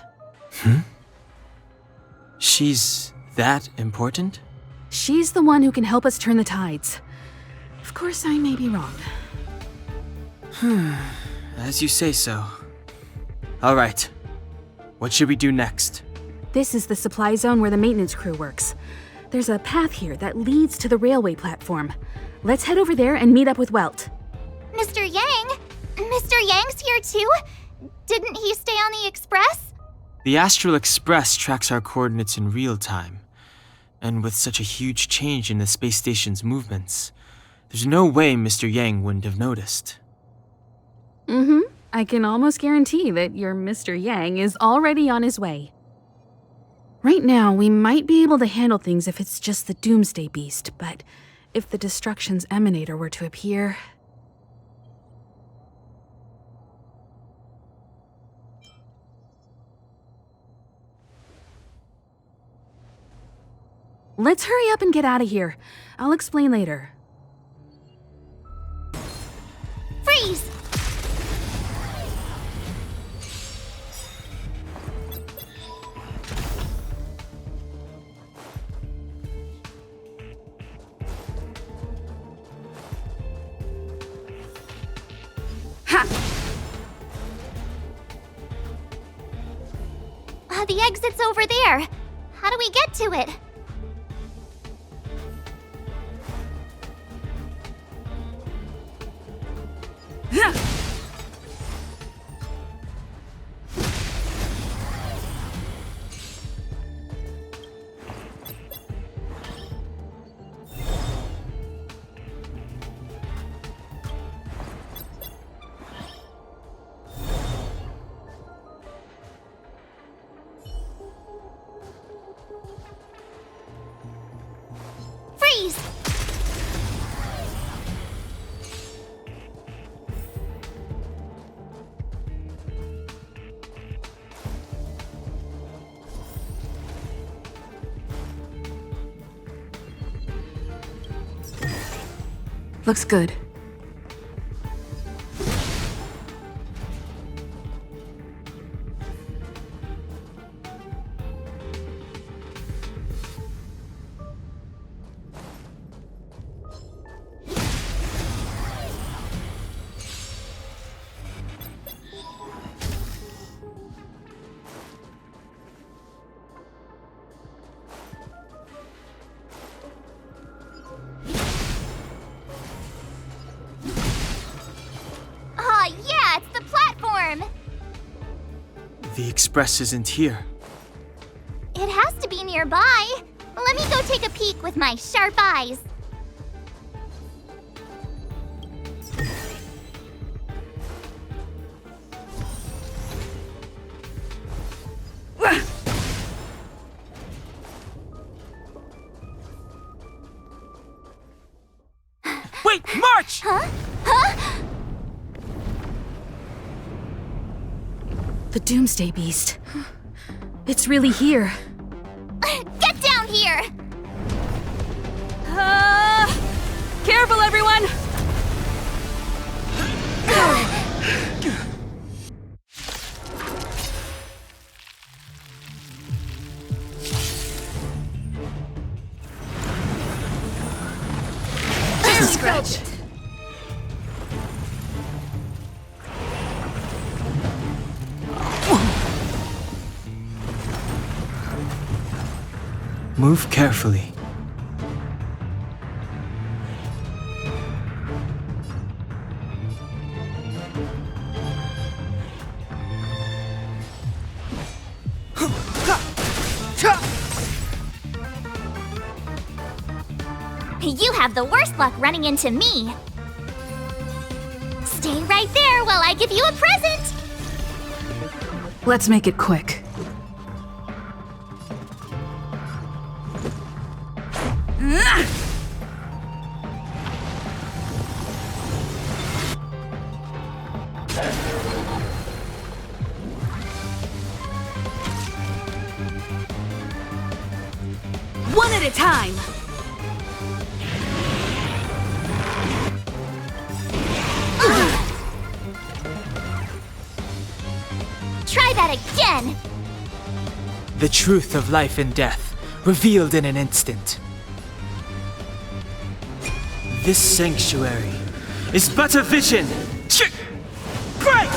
She's that important? She's the one who can help us turn the tides. Of course, I may be wrong. As you say so. All right. What should we do next? This is the supply zone where the maintenance crew works. There's a path here that leads to the railway platform. Let's head over there and meet up with Welt. Mr. Yang? Mr. Yang's here too? Didn't he stay on the express? The Astral Express tracks our coordinates in real time. And with such a huge change in the space station's movements, there's no way Mr. Yang wouldn't have noticed. I can almost guarantee that your Mr. Yang is already on his way. Right now, we might be able to handle things if it's just the Doomsday Beast, but if the Destruction's Emanator were to appear... Let's hurry up and get out of here. I'll explain later. Freeze! The exit's over there. How do we get to it? Freeze! Looks good. Aw, yeah, it's the platform! The express isn't here. It has to be nearby. Let me go take a peek with my sharp eyes. Wait, march! Huh? Huh? The Doomsday Beast. It's really here. Get down here! Careful, everyone! Scratch. Move carefully. You have the worst luck running into me. Stay right there while I give you a present. Let's make it quick. One at a time! Try that again. The truth of life and death, revealed in an instant. This sanctuary is but a vision. Break!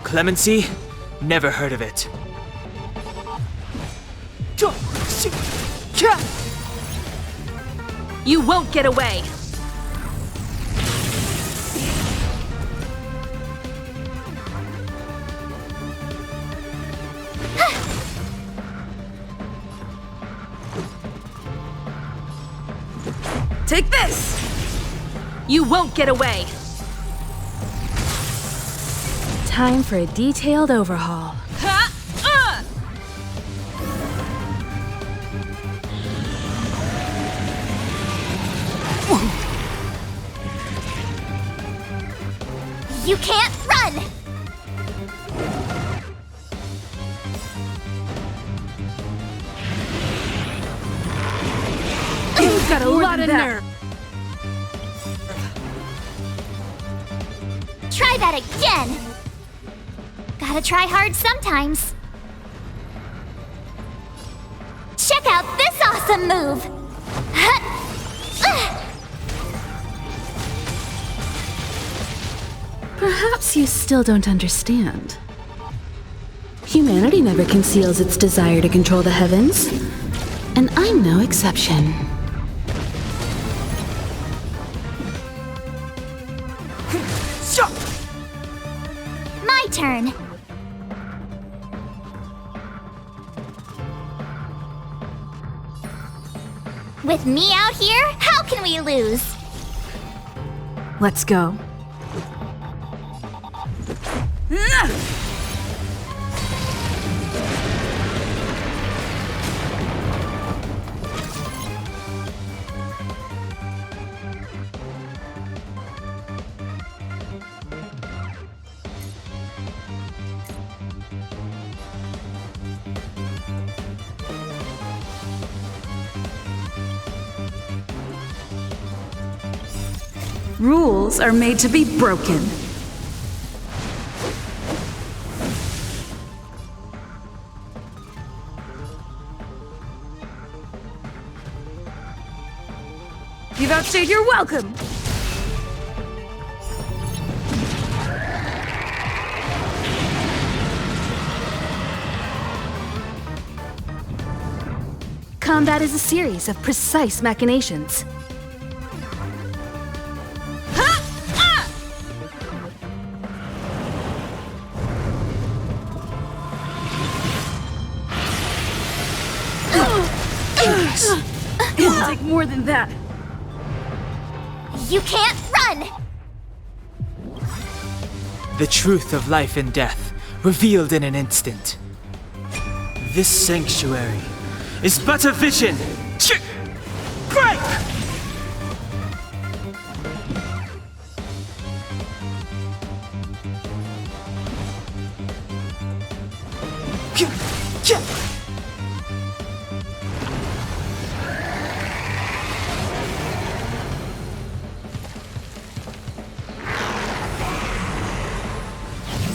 Clemency? Never heard of it. You won't get away! Take this! You won't get away! Time for a detailed overhaul. You can't run. You've got a lot of nerve! Try that again. Gotta try hard sometimes. Check out this awesome move. Perhaps you still don't understand. Humanity never conceals its desire to control the heavens, and I'm no exception. My turn. With me out here, how can we lose? Let's go. Rules are made to be broken. You've outstayed your welcome! Combat is a series of precise machinations. It'll take more than that. You can't run! The truth of life and death, revealed in an instant. This sanctuary is but a vision. Break!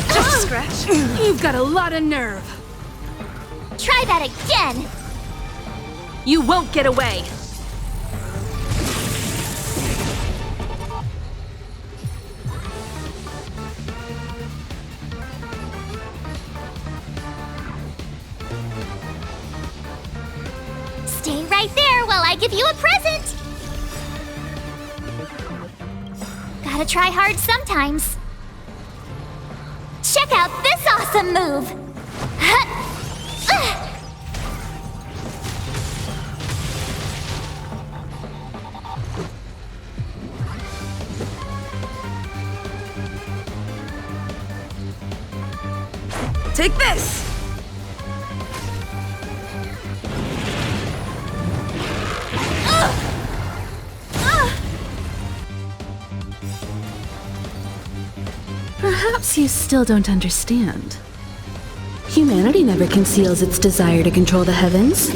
Just a scratch. You've got a lot of nerve. Try that again! You won't get away. Stay right there while I give you a present! Gotta try hard sometimes. Check out this awesome move! Take this! Perhaps you still don't understand. Humanity never conceals its desire to control the heavens,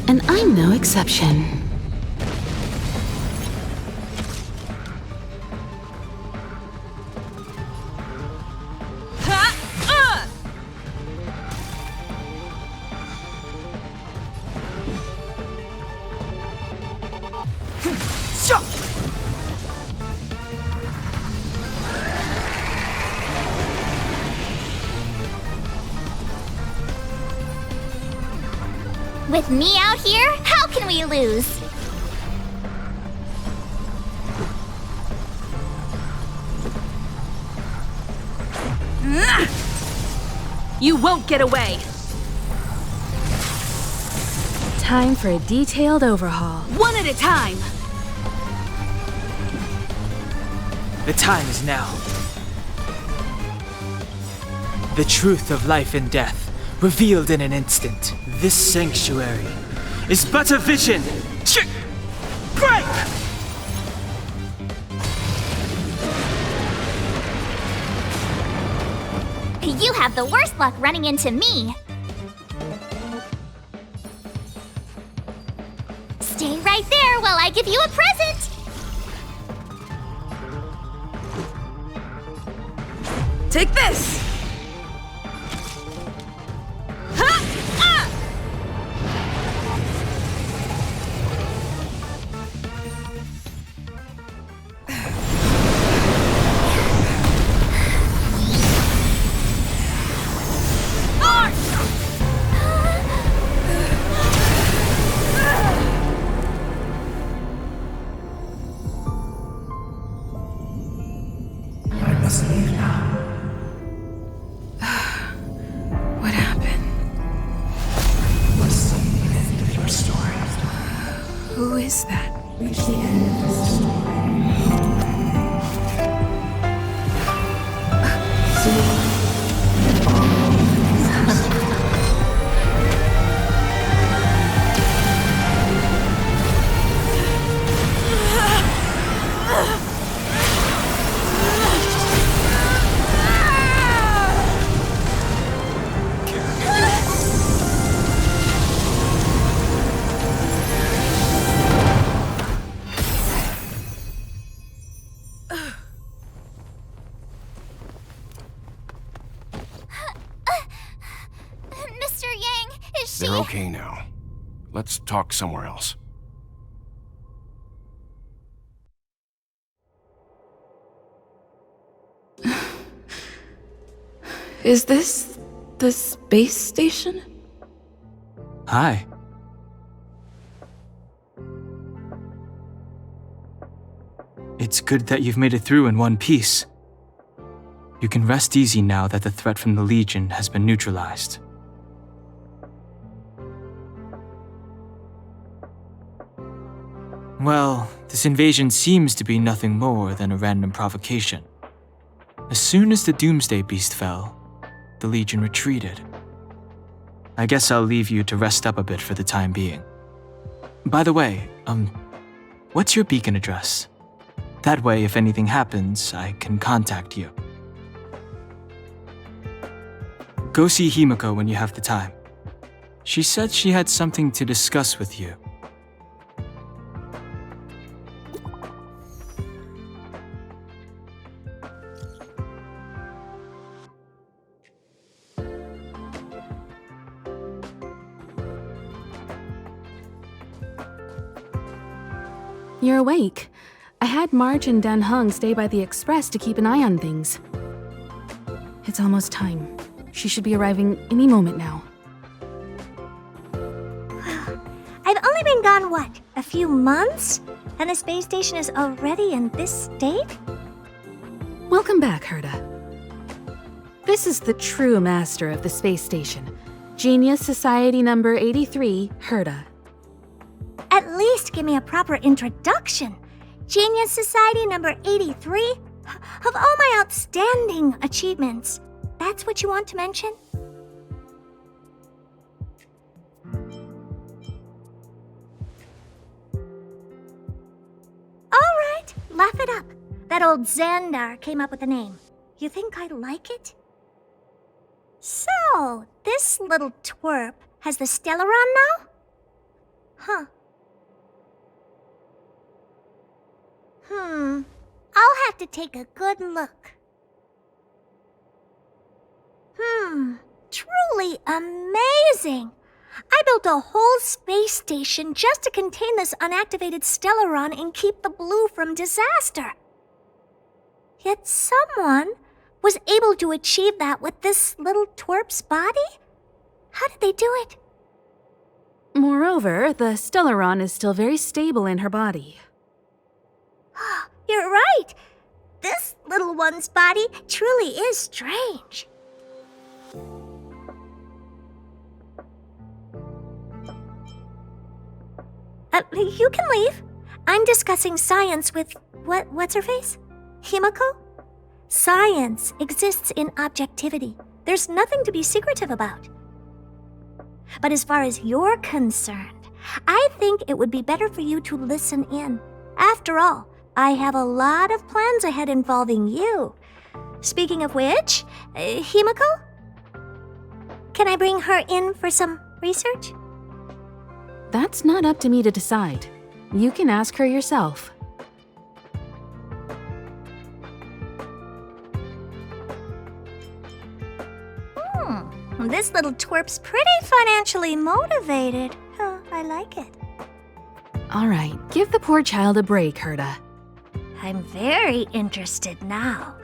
and I'm no exception. With me out here, how can we lose? You won't get away. Time for a detailed overhaul. One at a time. The time is now. The truth of life and death, revealed in an instant. This sanctuary is but a vision. Break! You have the worst luck running into me. Stay right there while I give you a present. Take this! What happened? What's the end of your story? Who is that? Reach the end of this story. Lucy? They're okay now. Let's talk somewhere else. Is this the space station? Hi. It's good that you've made it through in one piece. You can rest easy now that the threat from the Legion has been neutralized. Well, this invasion seems to be nothing more than a random provocation. As soon as the Doomsday Beast fell, the Legion retreated. I guess I'll leave you to rest up a bit for the time being. By the way, what's your beacon address? That way, if anything happens, I can contact you. Go see Himiko when you have the time. She said she had something to discuss with you. You're awake. I had Marge and Dan Hung stay by the express to keep an eye on things. It's almost time. She should be arriving any moment now. I've only been gone, what, a few months? And the space station is already in this state? Welcome back, Herta. This is the true master of the space station. Genius Society number 83, Herta. At least give me a proper introduction. Genius Society number 83? Of all my outstanding achievements, that's what you want to mention? All right, laugh it up. That old Xandar came up with the name. You think I like it? So, this little twerp has the Stelleron now? Huh. I'll have to take a good look. Truly amazing! I built a whole space station just to contain this unactivated Stelleron and keep the blue from disaster. Yet someone was able to achieve that with this little twerp's body? How did they do it? Moreover, the Stelleron is still very stable in her body. You're right. This little one's body truly is strange. You can leave. I'm discussing science with what's her face? Himiko? Science exists in objectivity. There's nothing to be secretive about. But as far as you're concerned, I think it would be better for you to listen in. After all, I have a lot of plans ahead involving you. Speaking of which, Himiko? Can I bring her in for some research? That's not up to me to decide. You can ask her yourself. This little twerp's pretty financially motivated. I like it. All right, give the poor child a break, Herta. I'm very interested now.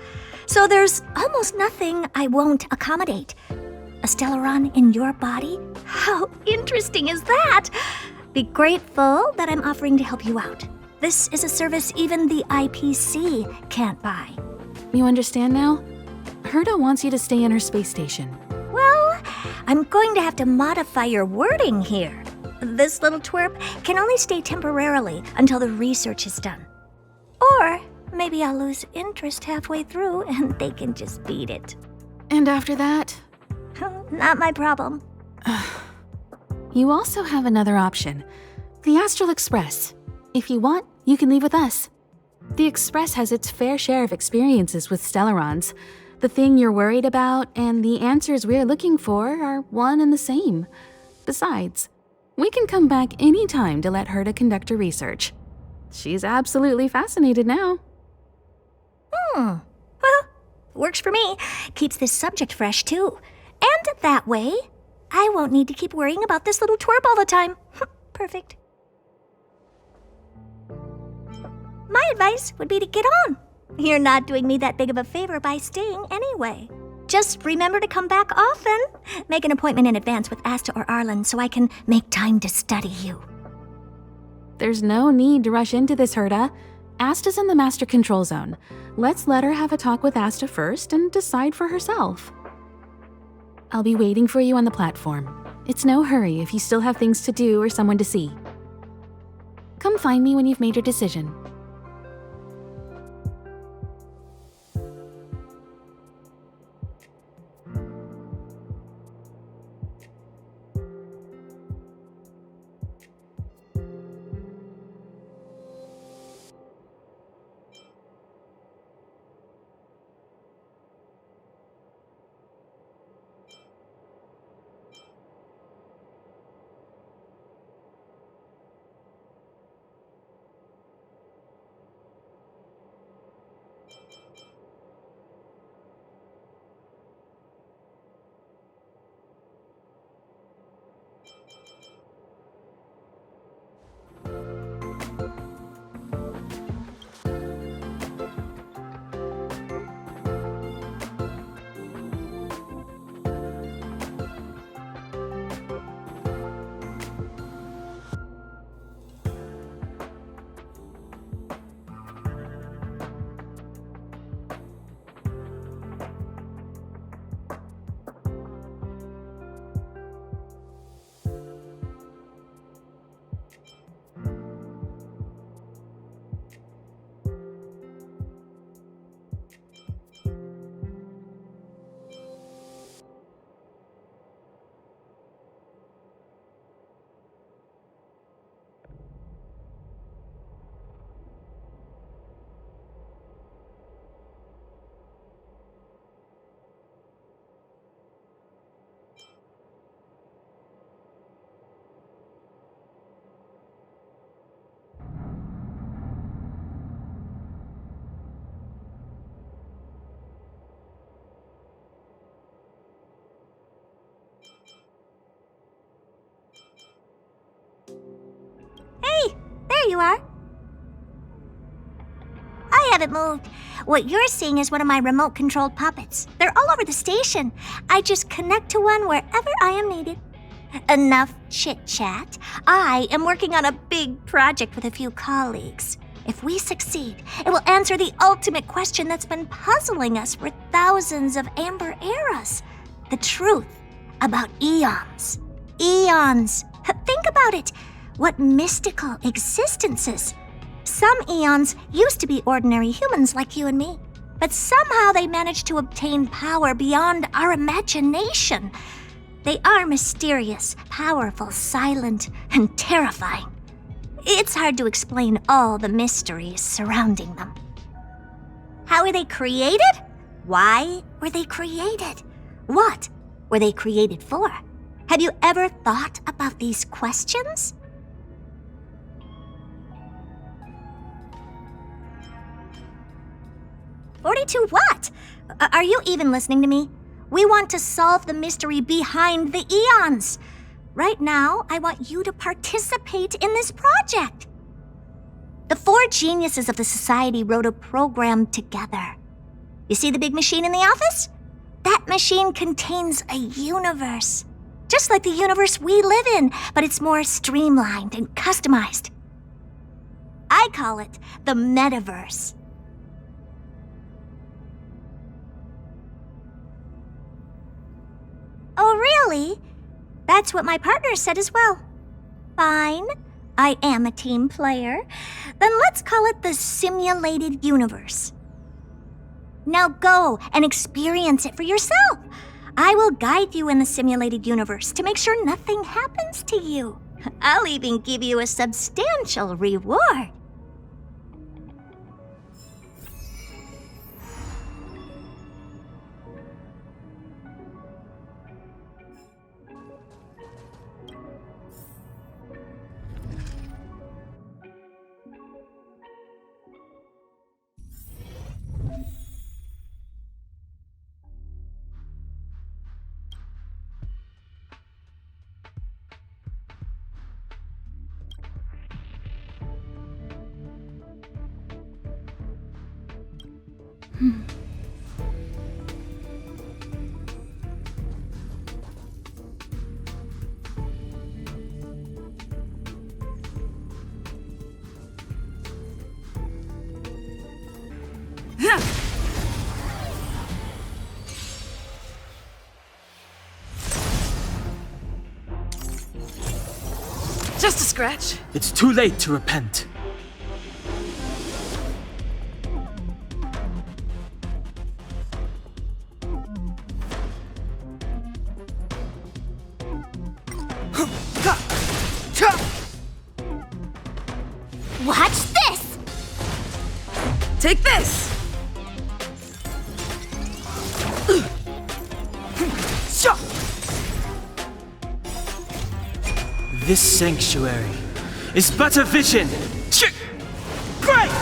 So there's almost nothing I won't accommodate. A Stelleron in your body? How interesting is that? Be grateful that I'm offering to help you out. This is a service even the IPC can't buy. You understand now? Herta wants you to stay in her space station. Well, I'm going to have to modify your wording here. This little twerp can only stay temporarily until the research is done. Or maybe I'll lose interest halfway through and they can just beat it. And after that? Not my problem. You also have another option. The Astral Express. If you want, you can leave with us. The Express has its fair share of experiences with Stellarons. The thing you're worried about and the answers we're looking for are one and the same. Besides, we can come back any time to let Herta conduct her research. She's absolutely fascinated now. Well, works for me. Keeps this subject fresh, too. And that way, I won't need to keep worrying about this little twerp all the time. Perfect. My advice would be to get on. You're not doing me that big of a favor by staying anyway. Just remember to come back often. Make an appointment in advance with Asta or Arlen so I can make time to study you. There's no need to rush into this, Herta. Asta's in the Master Control Zone. Let's let her have a talk with Asta first and decide for herself. I'll be waiting for you on the platform. It's no hurry if you still have things to do or someone to see. Come find me when you've made your decision. Hey, there you are. I haven't moved. What you're seeing is one of my remote-controlled puppets. They're all over the station. I just connect to one wherever I am needed. Enough chit-chat. I am working on a big project with a few colleagues. If we succeed, it will answer the ultimate question that's been puzzling us for thousands of Amber eras. The truth about eons. Eons. Think about it. What mystical existences. Some eons used to be ordinary humans like you and me, but somehow they managed to obtain power beyond our imagination. They are mysterious, powerful, silent, and terrifying. It's hard to explain all the mysteries surrounding them. How were they created? Why were they created? What were they created for? Have you ever thought about these questions? "42 what? Are you even listening to me? We want to solve the mystery behind the eons. Right now, I want you to participate in this project. The 4 geniuses of the society wrote a program together. You see the big machine in the office? That machine contains a universe. Just like the universe we live in, but it's more streamlined and customized. I call it the metaverse. Oh, really? That's what my partner said as well. Fine. I am a team player. Then let's call it the simulated universe. Now go and experience it for yourself. I will guide you in the simulated universe to make sure nothing happens to you. I'll even give you a substantial reward. Just a scratch. It's too late to repent. Watch this! Take this! This sanctuary is but a vision. Break!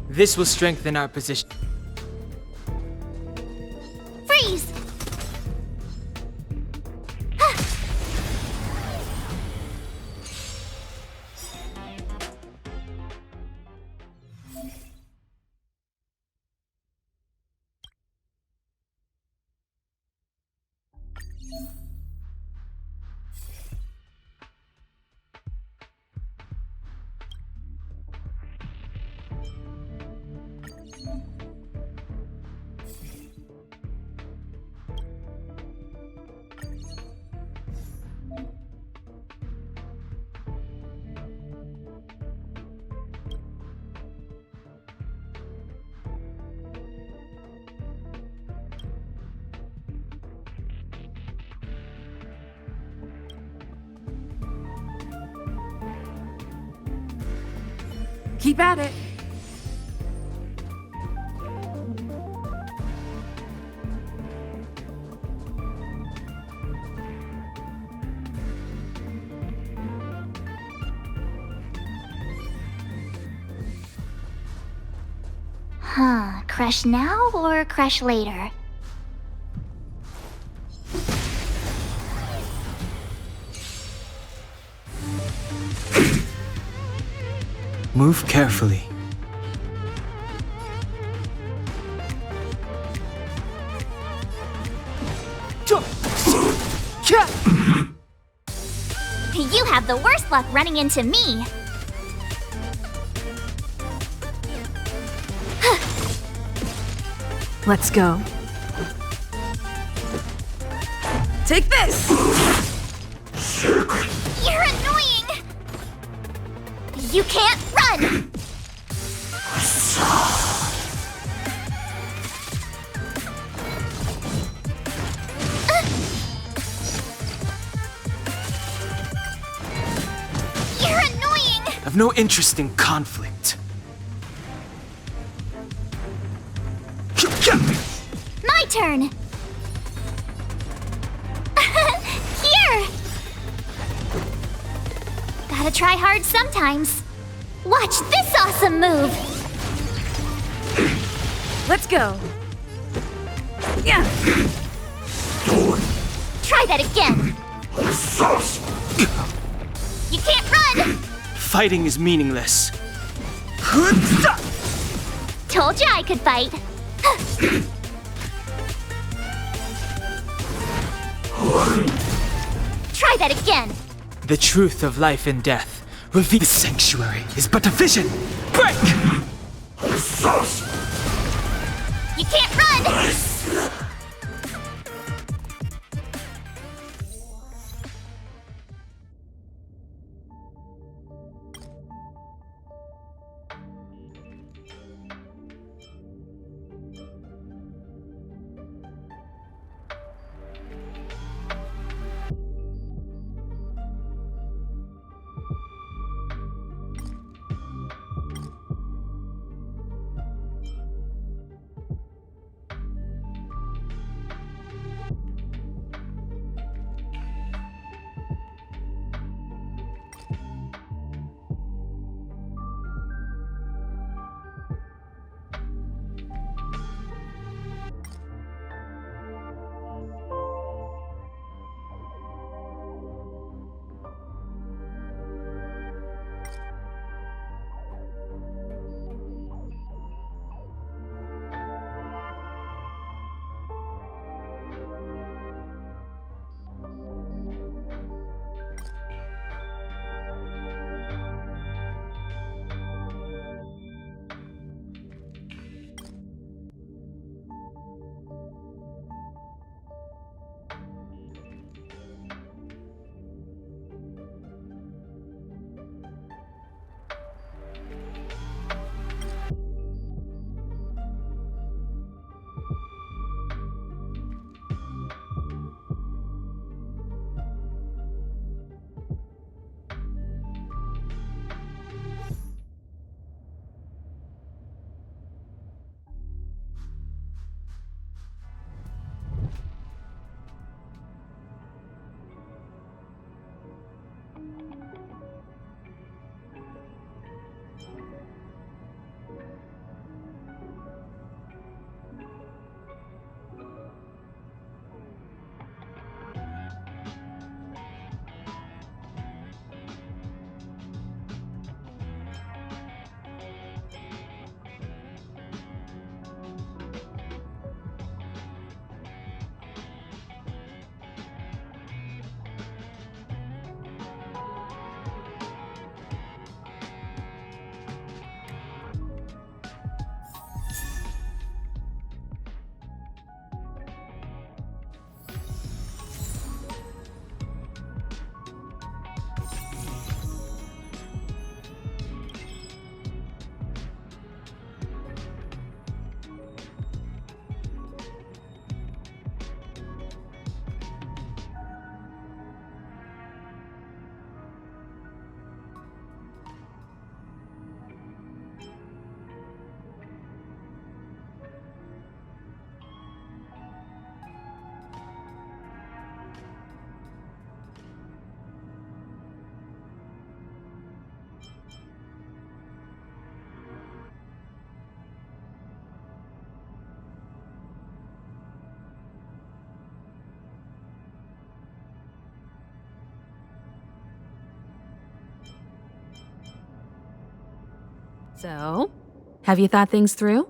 This will strengthen our position. Freeze! Keep at it. Crush now or crush later? Move carefully. You have the worst luck running into me. Let's go. Take this! You're annoying! You can't run! You're annoying! I've no interest in conflict. My turn! Here! Gotta try hard sometimes. Watch this awesome move! Let's go. Yeah. Try that again! You can't run! Fighting is meaningless. Told you I could fight. Try that again! The truth of life and death revealed. The sanctuary is but a vision. Break! You can't run! So, have you thought things through?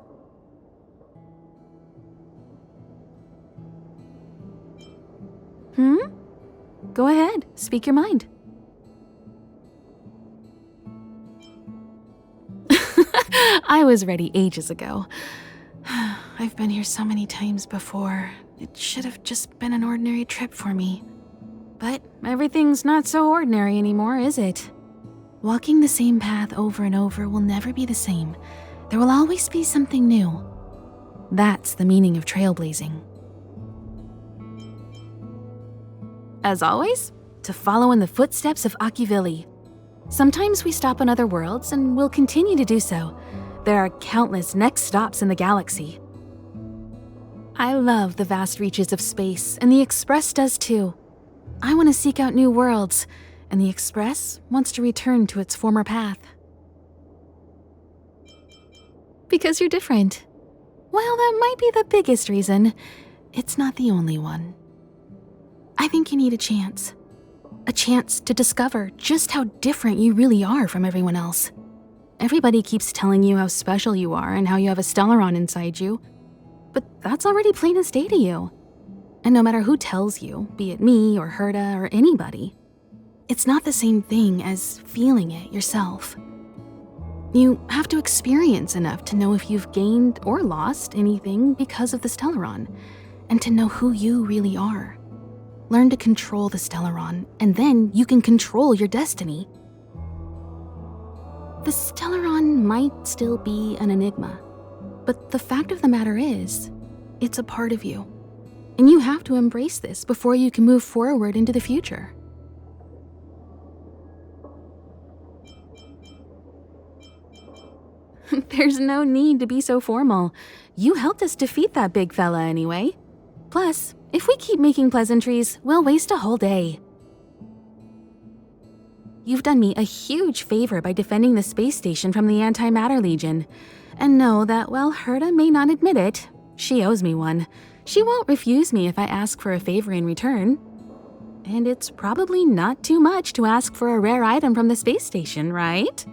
Go ahead, speak your mind. I was ready ages ago. I've been here so many times before. It should have just been an ordinary trip for me. But everything's not so ordinary anymore, is it? Walking the same path over and over will never be the same. There will always be something new. That's the meaning of trailblazing. As always, to follow in the footsteps of Akivili. Sometimes we stop on other worlds, and we'll continue to do so. There are countless next stops in the galaxy. I love the vast reaches of space, and the Express does too. I want to seek out new worlds, and the Express wants to return to its former path. Because you're different. Well, that might be the biggest reason. It's not the only one. I think you need a chance. A chance to discover just how different you really are from everyone else. Everybody keeps telling you how special you are and how you have a Stellaron inside you, but that's already plain as day to you. And no matter who tells you, be it me or Herta or anybody, it's not the same thing as feeling it yourself. You have to experience enough to know if you've gained or lost anything because of the Stellaron, and to know who you really are. Learn to control the Stellaron, and then you can control your destiny. The Stellaron might still be an enigma, but the fact of the matter is, it's a part of you. And you have to embrace this before you can move forward into the future. There's no need to be so formal. You helped us defeat that big fella anyway. Plus, if we keep making pleasantries, we'll waste a whole day. You've done me a huge favor by defending the space station from the Antimatter Legion. And know that while Herta may not admit it, she owes me one. She won't refuse me if I ask for a favor in return. And it's probably not too much to ask for a rare item from the space station, right?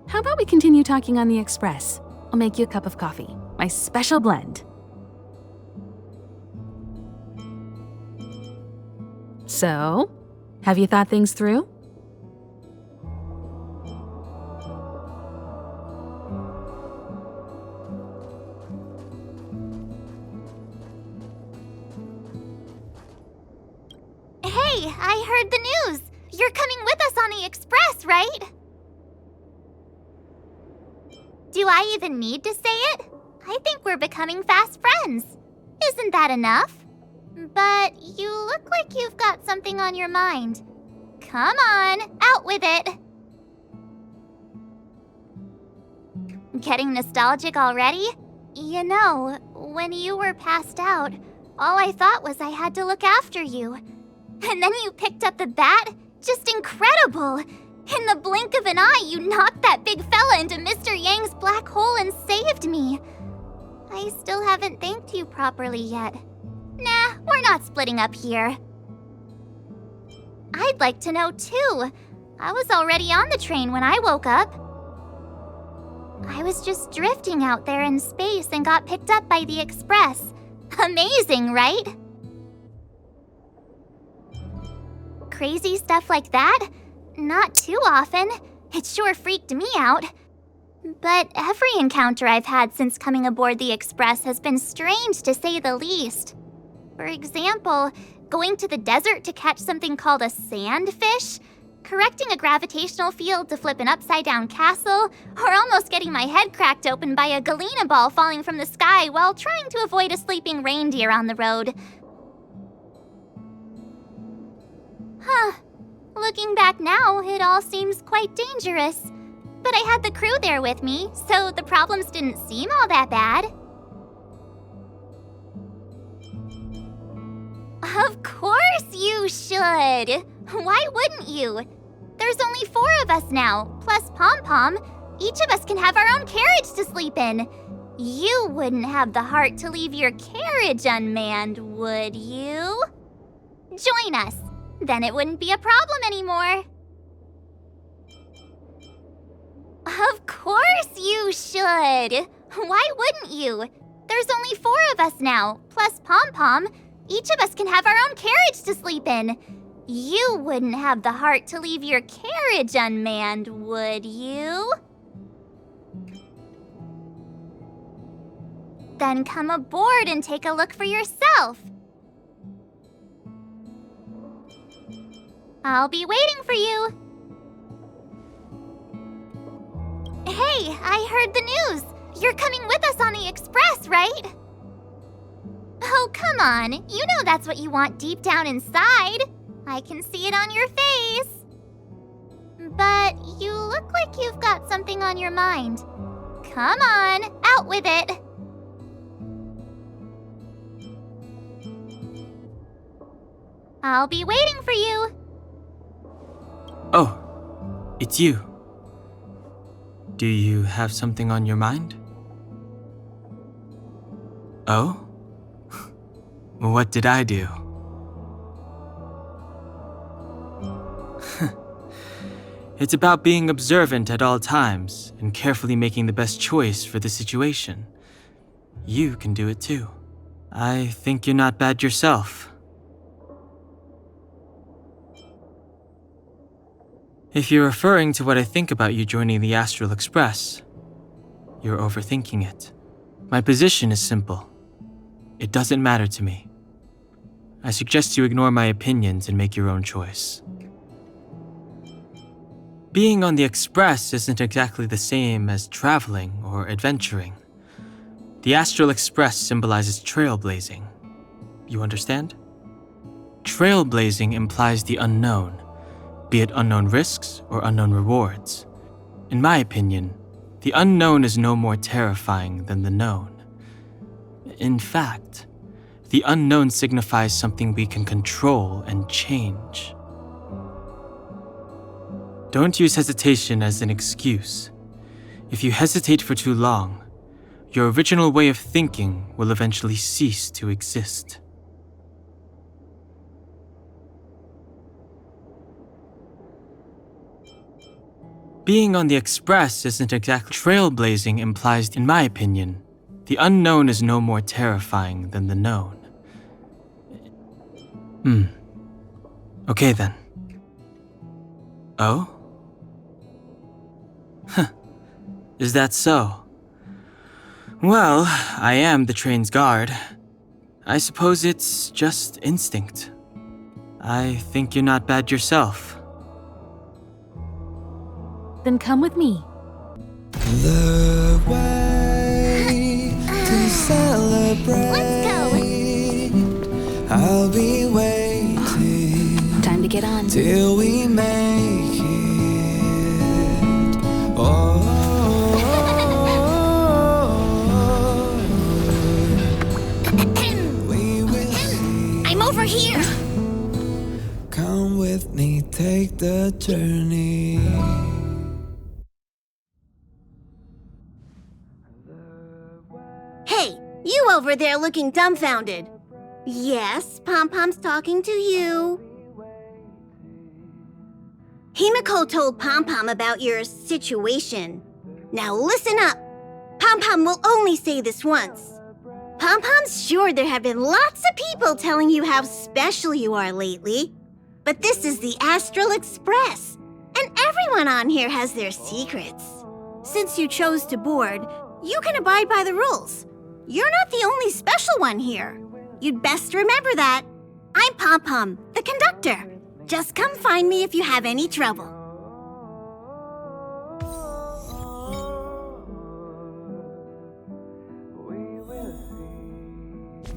How about we continue talking on the Express? I'll make you a cup of coffee, my special blend. So, have you thought things through? Hey, I heard the news. You're coming with us on the Express, right? Do I even need to say it? I think we're becoming fast friends. Isn't that enough? But you look like you've got something on your mind. Come on, out with it. Getting nostalgic already? You know, when you were passed out, all I thought was I had to look after you. And then you picked up the bat? Just incredible! In the blink of an eye, you knocked that big fella into Mr. Yang's black hole and saved me. I still haven't thanked you properly yet. Nah, we're not splitting up here. I'd like to know too. I was already on the train when I woke up. I was just drifting out there in space and got picked up by the Express. Amazing, right? Crazy stuff like that? Not too often. It sure freaked me out. But every encounter I've had since coming aboard the Express has been strange to say the least. For example, going to the desert to catch something called a sandfish, correcting a gravitational field to flip an upside-down castle, or almost getting my head cracked open by a galena ball falling from the sky while trying to avoid a sleeping reindeer on the road. Huh. Looking back now, it all seems quite dangerous. But I had the crew there with me, so the problems didn't seem all that bad. Of course you should! Why wouldn't you? There's only 4 of us now, plus Pom-Pom. Each of us can have our own carriage to sleep in. You wouldn't have the heart to leave your carriage unmanned, would you? Join us. Then it wouldn't be a problem anymore. Of course you should! Why wouldn't you? There's only 4 of us now, plus Pom-Pom. Each of us can have our own carriage to sleep in. You wouldn't have the heart to leave your carriage unmanned, would you? Then come aboard and take a look for yourself. I'll be waiting for you. Hey, I heard the news. You're coming with us on the express, right? Oh, come on. You know that's what you want deep down inside. I can see it on your face. But you look like you've got something on your mind. Come on, out with it. I'll be waiting for you. Oh, it's you. Do you have something on your mind? Oh? What did I do? It's about being observant at all times and carefully making the best choice for the situation. You can do it too. I think you're not bad yourself. If you're referring to what I think about you joining the Astral Express, you're overthinking it. My position is simple. It doesn't matter to me. I suggest you ignore my opinions and make your own choice. Being on the Express isn't exactly the same as traveling or adventuring. The Astral Express symbolizes trailblazing. You understand? Trailblazing implies the unknown, be it unknown risks or unknown rewards. In my opinion, the unknown is no more terrifying than the known. In fact, the unknown signifies something we can control and change. Don't use hesitation as an excuse. If you hesitate for too long, your original way of thinking will eventually cease to exist. Being on the Express isn't exactly trailblazing implies, in my opinion, the unknown is no more terrifying than the known. Okay then. Oh? Huh. Is that so? Well, I am the train's guard. I suppose it's just instinct. I think you're not bad yourself. Then come with me. The way to celebrate. Let's go. I'll be waiting. Time to get on. Till we make it. Oh. We will see. I'm over here. Come with me, take the journey. Hey, you over there looking dumbfounded. Yes, Pom-Pom's talking to you. Himiko told Pom-Pom about your situation. Now listen up. Pom-Pom will only say this once. Pom-Pom's sure there have been lots of people telling you how special you are lately. But this is the Astral Express, and everyone on here has their secrets. Since you chose to board, you can abide by the rules. You're not the only special one here. You'd best remember that. I'm Pom-Pom, the conductor. Just come find me if you have any trouble. We will see.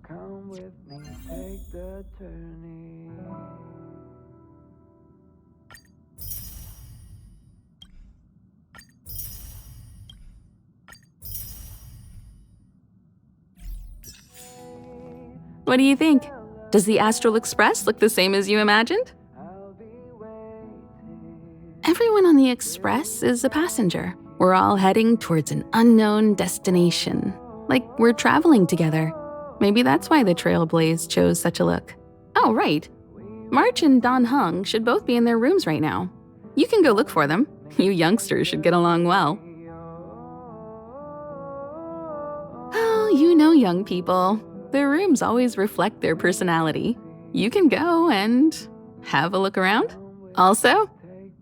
Come with me, take the journey. What do you think? Does the Astral Express look the same as you imagined? Everyone on the Express is a passenger. We're all heading towards an unknown destination. Like we're traveling together. Maybe that's why the Trailblaze chose such a look. Oh, right. March and Don Hung should both be in their rooms right now. You can go look for them. You youngsters should get along well. Oh, you know young people. The rooms always reflect their personality. You can go and have a look around. Also,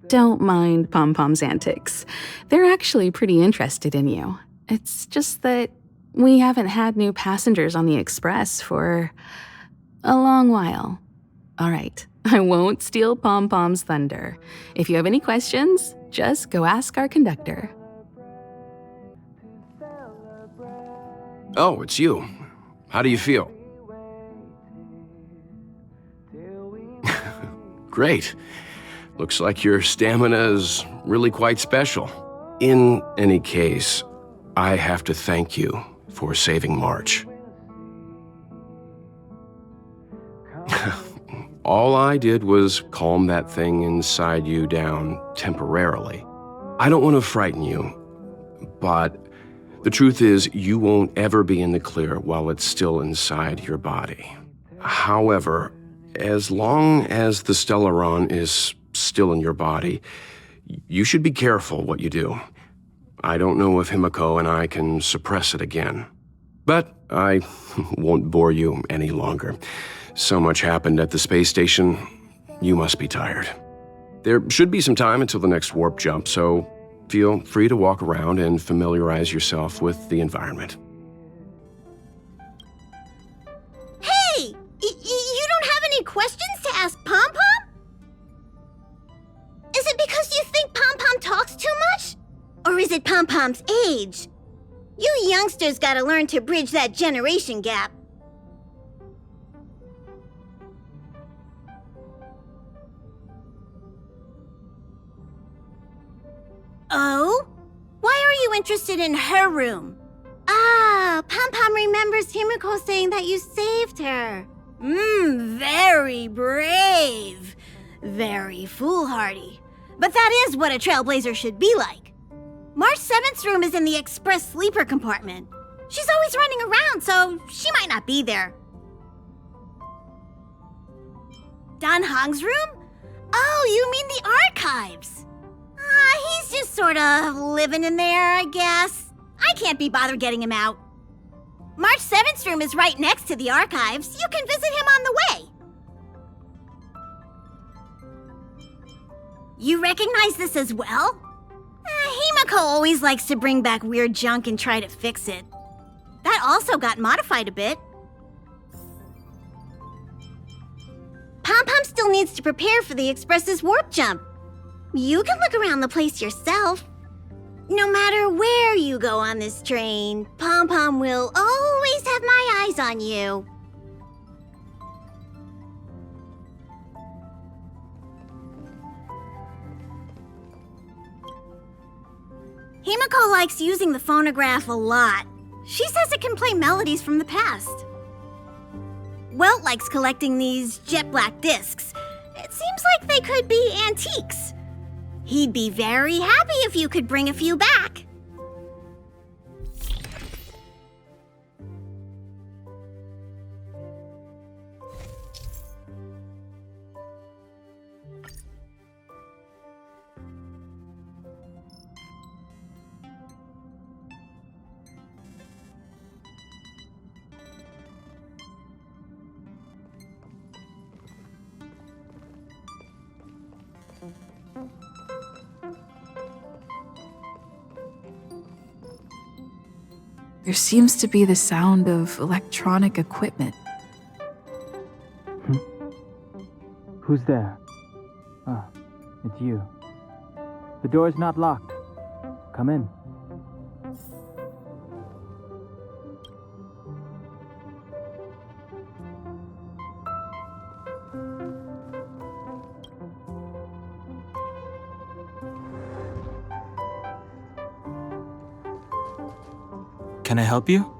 don't mind Pom-Pom's antics. They're actually pretty interested in you. It's just that we haven't had new passengers on the express for a long while. All right, I won't steal Pom-Pom's thunder. If you have any questions, just go ask our conductor. Oh, it's you. How do you feel? Great. Looks like your stamina is really quite special. In any case, I have to thank you for saving March. All I did was calm that thing inside you down temporarily. I don't want to frighten you, but the truth is you won't ever be in the clear while it's still inside your body. However, as long as the Stellaron is still in your body, you should be careful what you do. I don't know if Himiko and I can suppress it again. But I won't bore you any longer. So much happened at the space station, you must be tired. There should be some time until the next warp jump, so feel free to walk around and familiarize yourself with the environment. Hey! You don't have any questions to ask Pom-Pom? Is it because you think Pom-Pom talks too much? Or is it Pom-Pom's age? You youngsters gotta learn to bridge that generation gap. Oh? Why are you interested in her room? Ah, Pom-Pom remembers Himiko saying that you saved her. Very brave. Very foolhardy. But that is what a trailblazer should be like. March 7th's room is in the express sleeper compartment. She's always running around, so she might not be there. Dan Hong's room? Oh, you mean the archives. He's just sort of living in there, I guess. I can't be bothered getting him out. March 7th's room is right next to the archives. You can visit him on the way. You recognize this as well? Himiko always likes to bring back weird junk and try to fix it. That also got modified a bit. Pom-Pom still needs to prepare for the Express's warp jump. You can look around the place yourself. No matter where you go on this train, Pom-Pom will always have my eyes on you. Himiko likes using the phonograph a lot. She says it can play melodies from the past. Welt likes collecting these jet black discs. It seems like they could be antiques. He'd be very happy if you could bring a few back. There seems to be the sound of electronic equipment. Who's there? Ah, it's you. The door's not locked. Come in. Can I help you?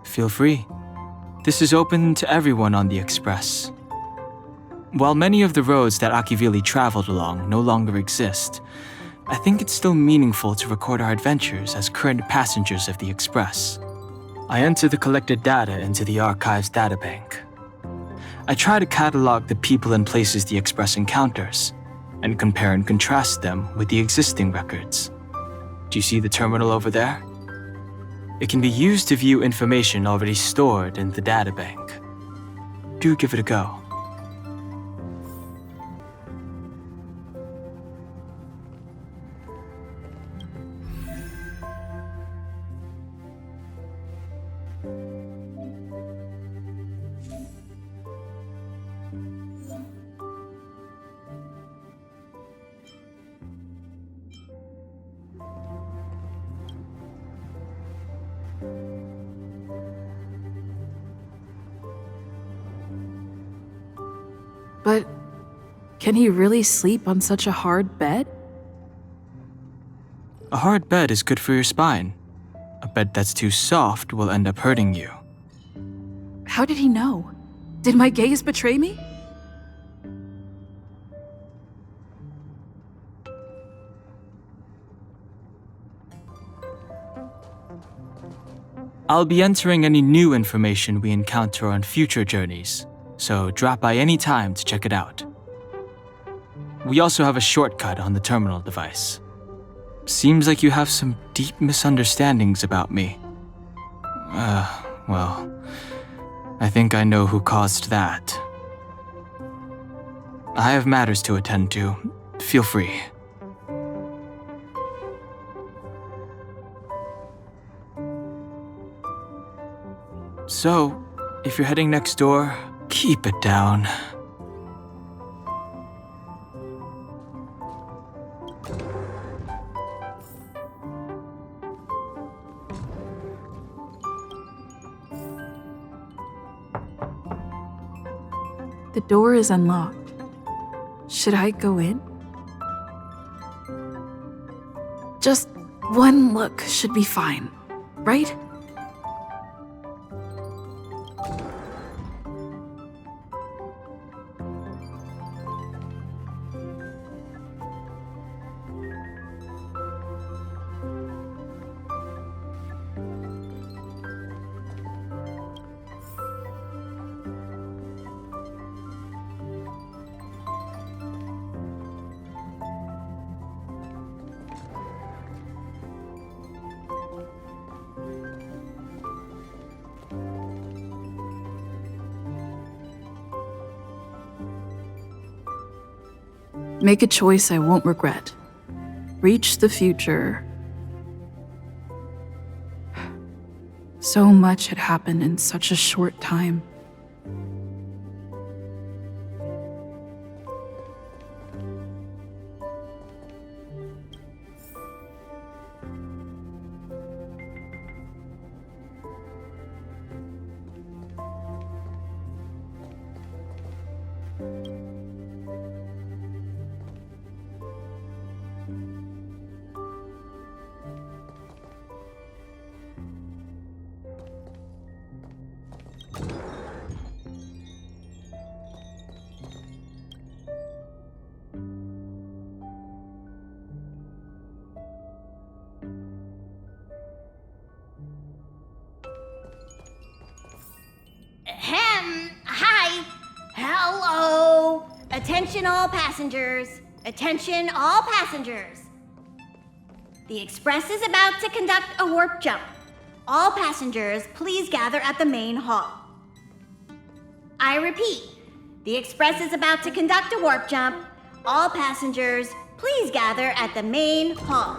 Feel free. This is open to everyone on the Express. While many of the roads that Akivili traveled along no longer exist, I think it's still meaningful to record our adventures as current passengers of the Express. I enter the collected data into the Archives databank. I try to catalog the people and places the Express encounters, and compare and contrast them with the existing records. Do you see the terminal over there? It can be used to view information already stored in the databank. Do give it a go. But can he really sleep on such a hard bed? A hard bed is good for your spine. A bed that's too soft will end up hurting you. How did he know? Did my gaze betray me? I'll be entering any new information we encounter on future journeys, so drop by any time to check it out. We also have a shortcut on the terminal device. Seems like you have some deep misunderstandings about me. Well, I think I know who caused that. I have matters to attend to. Feel free. So, if you're heading next door, keep it down. The door is unlocked. Should I go in? Just one look should be fine, right? Make a choice I won't regret. Reach the future. So much had happened in such a short time. Hi. Hello. Attention all passengers. Attention all passengers. The Express is about to conduct a warp jump. All passengers, please gather at the main hall. I repeat, the Express is about to conduct a warp jump. All passengers, please gather at the main hall.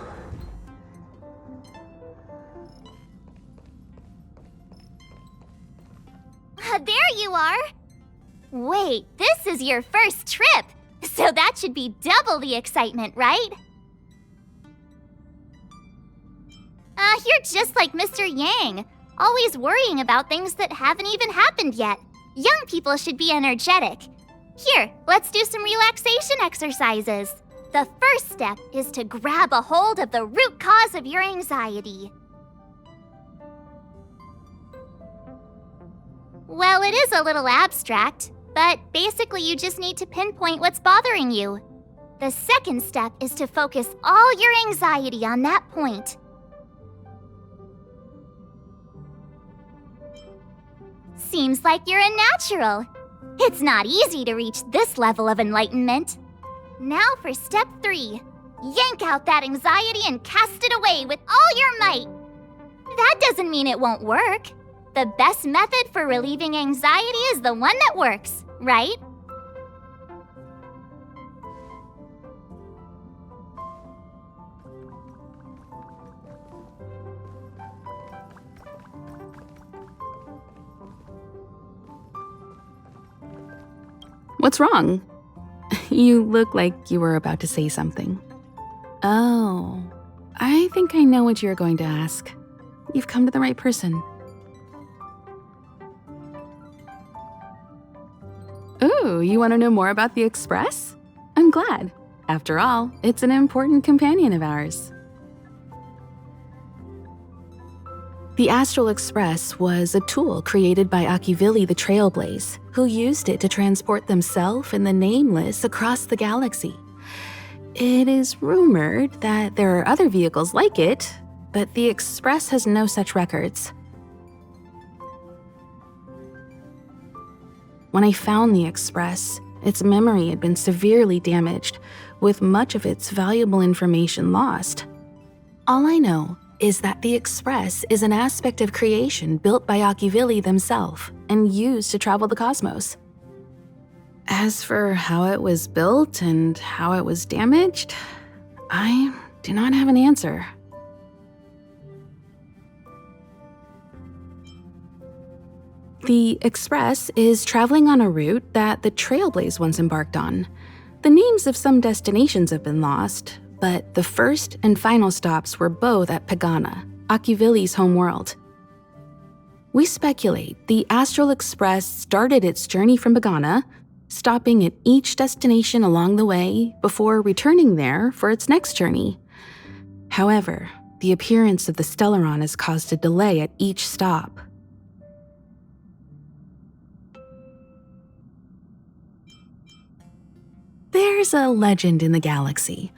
There you are! Wait, this is your first trip, so that should be double the excitement, right? You're just like Mr. Yang, always worrying about things that haven't even happened yet. Young people should be energetic. Here, let's do some relaxation exercises. The first step is to grab a hold of the root cause of your anxiety. Well, it is a little abstract, but basically you just need to pinpoint what's bothering you. The second step is to focus all your anxiety on that point. Seems like you're a natural. It's not easy to reach this level of enlightenment. Now for step 3. Yank out that anxiety and cast it away with all your might. That doesn't mean it won't work. The best method for relieving anxiety is the one that works, right? What's wrong? You look like you were about to say something. Oh, I think I know what you're going to ask. You've come to the right person. Ooh, you want to know more about the Express? I'm glad. After all, it's an important companion of ours. The Astral Express was a tool created by Akivili the Trailblaze, who used it to transport themselves and the Nameless across the galaxy. It is rumored that there are other vehicles like it, but the Express has no such records. When I found the Express, its memory had been severely damaged, with much of its valuable information lost. All I know is that the Express is an aspect of creation built by Akivili themselves and used to travel the cosmos. As for how it was built and how it was damaged, I do not have an answer. The Express is traveling on a route that the Trailblaze once embarked on. The names of some destinations have been lost, but the first and final stops were both at Pagana, Akivili's homeworld. We speculate the Astral Express started its journey from Pagana, stopping at each destination along the way before returning there for its next journey. However, the appearance of the Stellaron has caused a delay at each stop. There's a legend in the galaxy.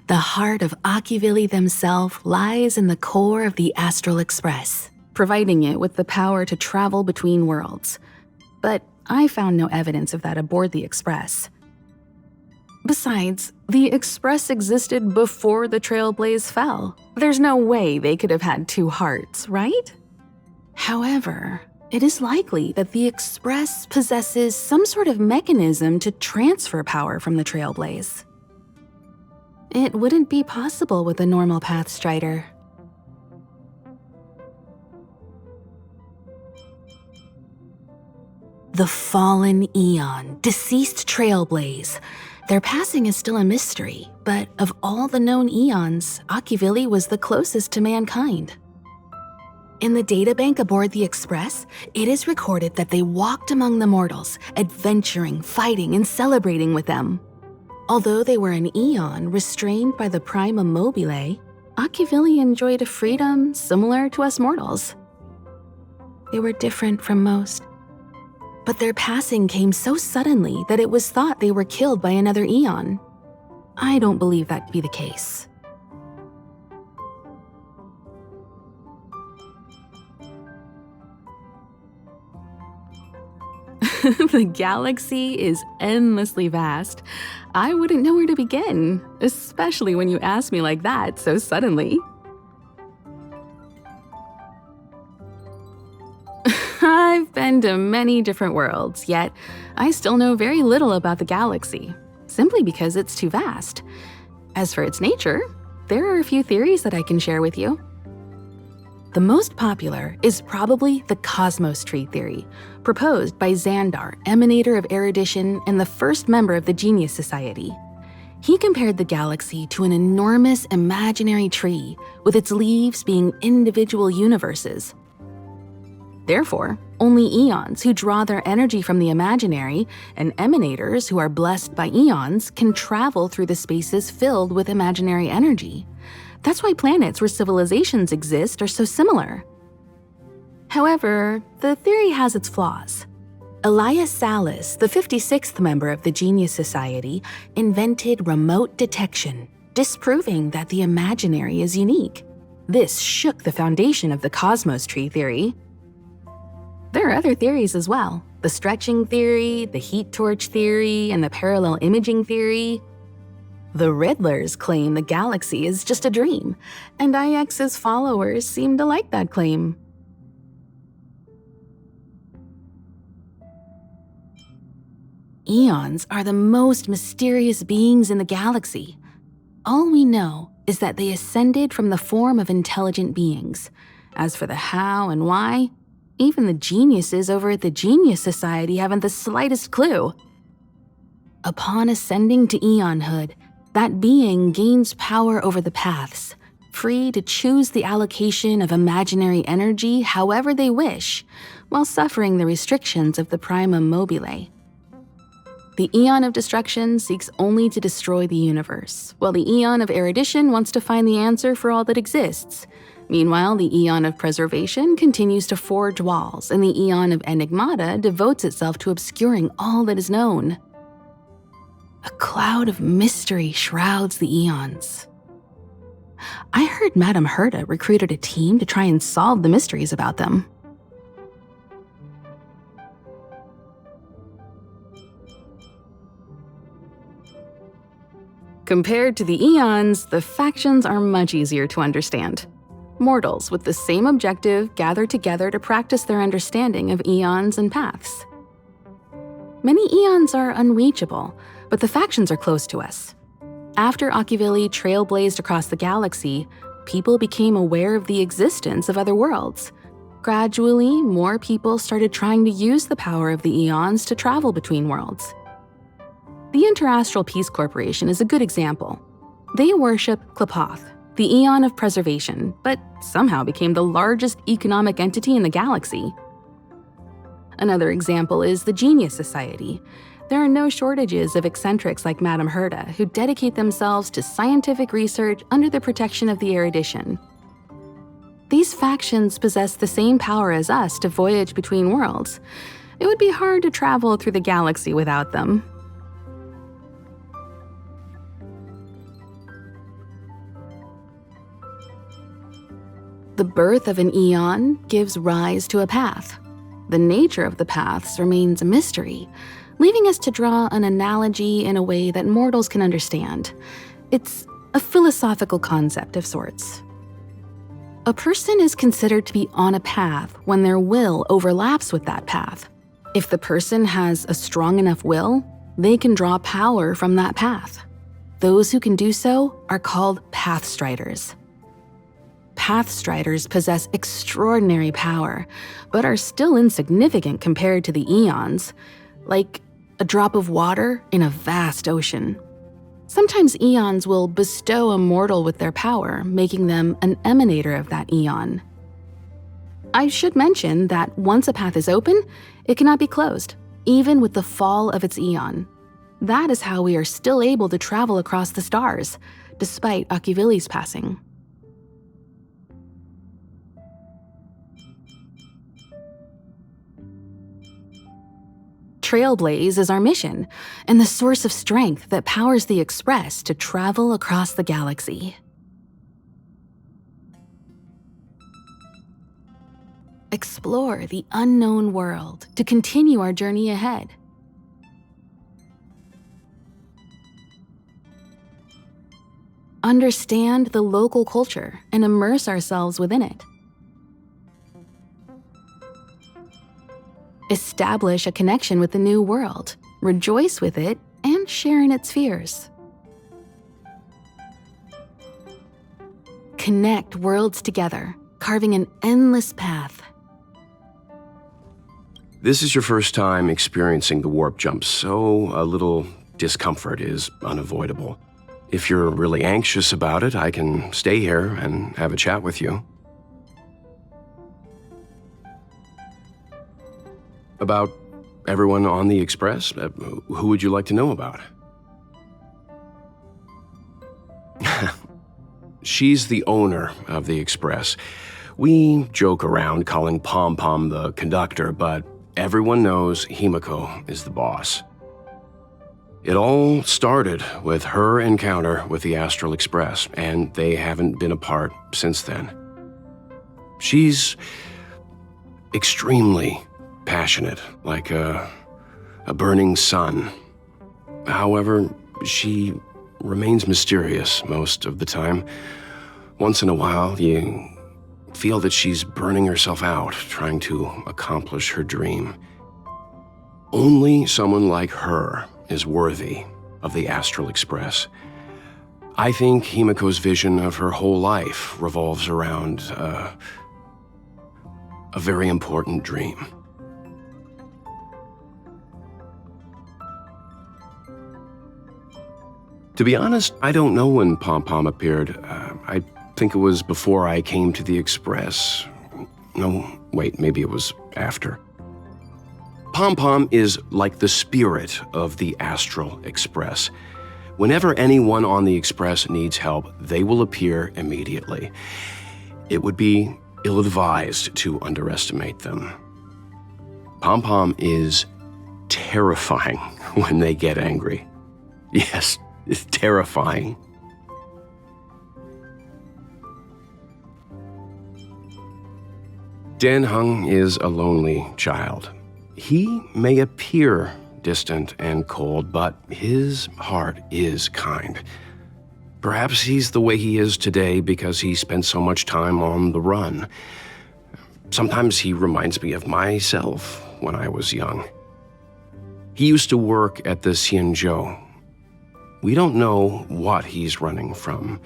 The heart of Akivili themselves lies in the core of the Astral Express, providing it with the power to travel between worlds. But I found no evidence of that aboard the Express. Besides, the Express existed before the Trailblaze fell. There's no way they could have had two hearts, right? However, it is likely that the Express possesses some sort of mechanism to transfer power from the Trailblaze. It wouldn't be possible with a normal Path Strider. The fallen Eon, deceased Trailblaze. Their passing is still a mystery, but of all the known Eons, Akivili was the closest to mankind. In the databank aboard the Express, it is recorded that they walked among the mortals, adventuring, fighting, and celebrating with them. Although they were an Eon restrained by the Prima Mobile, Akivili enjoyed a freedom similar to us mortals. They were different from most. But their passing came so suddenly that it was thought they were killed by another Eon. I don't believe that to be the case. The galaxy is endlessly vast. I wouldn't know where to begin, especially when you ask me like that so suddenly. I've been to many different worlds, yet I still know very little about the galaxy, simply because it's too vast. As for its nature, there are a few theories that I can share with you. The most popular is probably the Cosmos Tree theory, proposed by Xandar, emanator of erudition and the first member of the Genius Society. He compared the galaxy to an enormous imaginary tree, with its leaves being individual universes. Therefore, only eons who draw their energy from the imaginary and emanators who are blessed by eons can travel through the spaces filled with imaginary energy. That's why planets where civilizations exist are so similar. However, the theory has its flaws. Elias Salas, the 56th member of the Genius Society, invented remote detection, disproving that the imaginary is unique. This shook the foundation of the Cosmos Tree theory. There are other theories as well. The stretching theory, the heat torch theory, and the parallel imaging theory. The Riddlers claim the galaxy is just a dream, and IX's followers seem to like that claim. Eons are the most mysterious beings in the galaxy. All we know is that they ascended from the form of intelligent beings. As for the how and why, even the geniuses over at the Genius Society haven't the slightest clue. Upon ascending to Eonhood, that being gains power over the paths, free to choose the allocation of imaginary energy however they wish, while suffering the restrictions of the primum mobile. The Eon of Destruction seeks only to destroy the universe, while the Eon of Erudition wants to find the answer for all that exists. Meanwhile, the Eon of Preservation continues to forge walls, and the Eon of Enigmata devotes itself to obscuring all that is known. A cloud of mystery shrouds the Eons. I heard Madame Herta recruited a team to try and solve the mysteries about them. Compared to the Eons, the factions are much easier to understand. Mortals with the same objective gather together to practice their understanding of eons and paths. Many eons are unreachable, but the factions are close to us. After Akivili trailblazed across the galaxy, people became aware of the existence of other worlds. Gradually, more people started trying to use the power of the eons to travel between worlds. The Interastral Peace Corporation is a good example. They worship Klapoth, the Eon of Preservation, but somehow became the largest economic entity in the galaxy. Another example is the Genius Society. There are no shortages of eccentrics like Madame Herta who dedicate themselves to scientific research under the protection of the Erudition. These factions possess the same power as us to voyage between worlds. It would be hard to travel through the galaxy without them. The birth of an eon gives rise to a path. The nature of the paths remains a mystery, leaving us to draw an analogy in a way that mortals can understand. It's a philosophical concept of sorts. A person is considered to be on a path when their will overlaps with that path. If the person has a strong enough will, they can draw power from that path. Those who can do so are called Pathstriders. Pathstriders possess extraordinary power, but are still insignificant compared to the eons, like a drop of water in a vast ocean. Sometimes eons will bestow a mortal with their power, making them an emanator of that eon. I should mention that once a path is open, it cannot be closed, even with the fall of its eon. That is how we are still able to travel across the stars, despite Akivili's passing. Trailblaze is our mission, and the source of strength that powers the Express to travel across the galaxy. Explore the unknown world to continue our journey ahead. Understand the local culture and immerse ourselves within it. Establish a connection with the new world, rejoice with it, and share in its fears. Connect worlds together, carving an endless path. This is your first time experiencing the warp jump, so a little discomfort is unavoidable. If you're really anxious about it, I can stay here and have a chat with you. About everyone on the Express? Who would you like to know about? She's the owner of the Express. We joke around calling Pom Pom the conductor, but everyone knows Himiko is the boss. It all started with her encounter with the Astral Express, and they haven't been apart since then. She's extremely passionate, like a burning sun. However, she remains mysterious most of the time. Once in a while, you feel that she's burning herself out, trying to accomplish her dream. Only someone like her is worthy of the Astral Express. I think Himiko's vision of her whole life revolves around a very important dream. To be honest, I don't know when Pom Pom appeared. I think it was before I came to the Express. No, wait, maybe it was after. Pom Pom is like the spirit of the Astral Express. Whenever anyone on the Express needs help, they will appear immediately. It would be ill-advised to underestimate them. Pom Pom is terrifying when they get angry. Yes, it's terrifying. Dan Heng is a lonely child. He may appear distant and cold, but his heart is kind. Perhaps he's the way he is today because he spent so much time on the run. Sometimes he reminds me of myself when I was young. He used to work at the Xianzhou. We don't know what he's running from.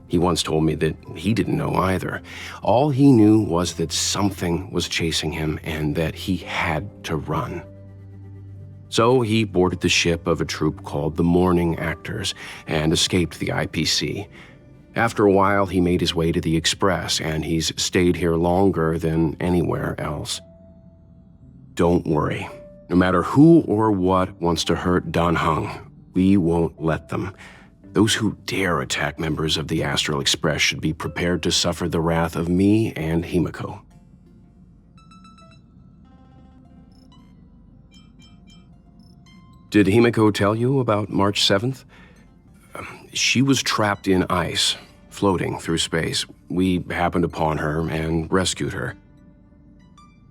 He once told me that he didn't know either. All he knew was that something was chasing him and that he had to run. So he boarded the ship of a troupe called the Morning Actors and escaped the IPC. After a while, he made his way to the Express, and he's stayed here longer than anywhere else. Don't worry. No matter who or what wants to hurt Dan Heng, we won't let them. Those who dare attack members of the Astral Express should be prepared to suffer the wrath of me and Himiko. Did Himiko tell you about March 7th? She was trapped in ice, floating through space. We happened upon her and rescued her.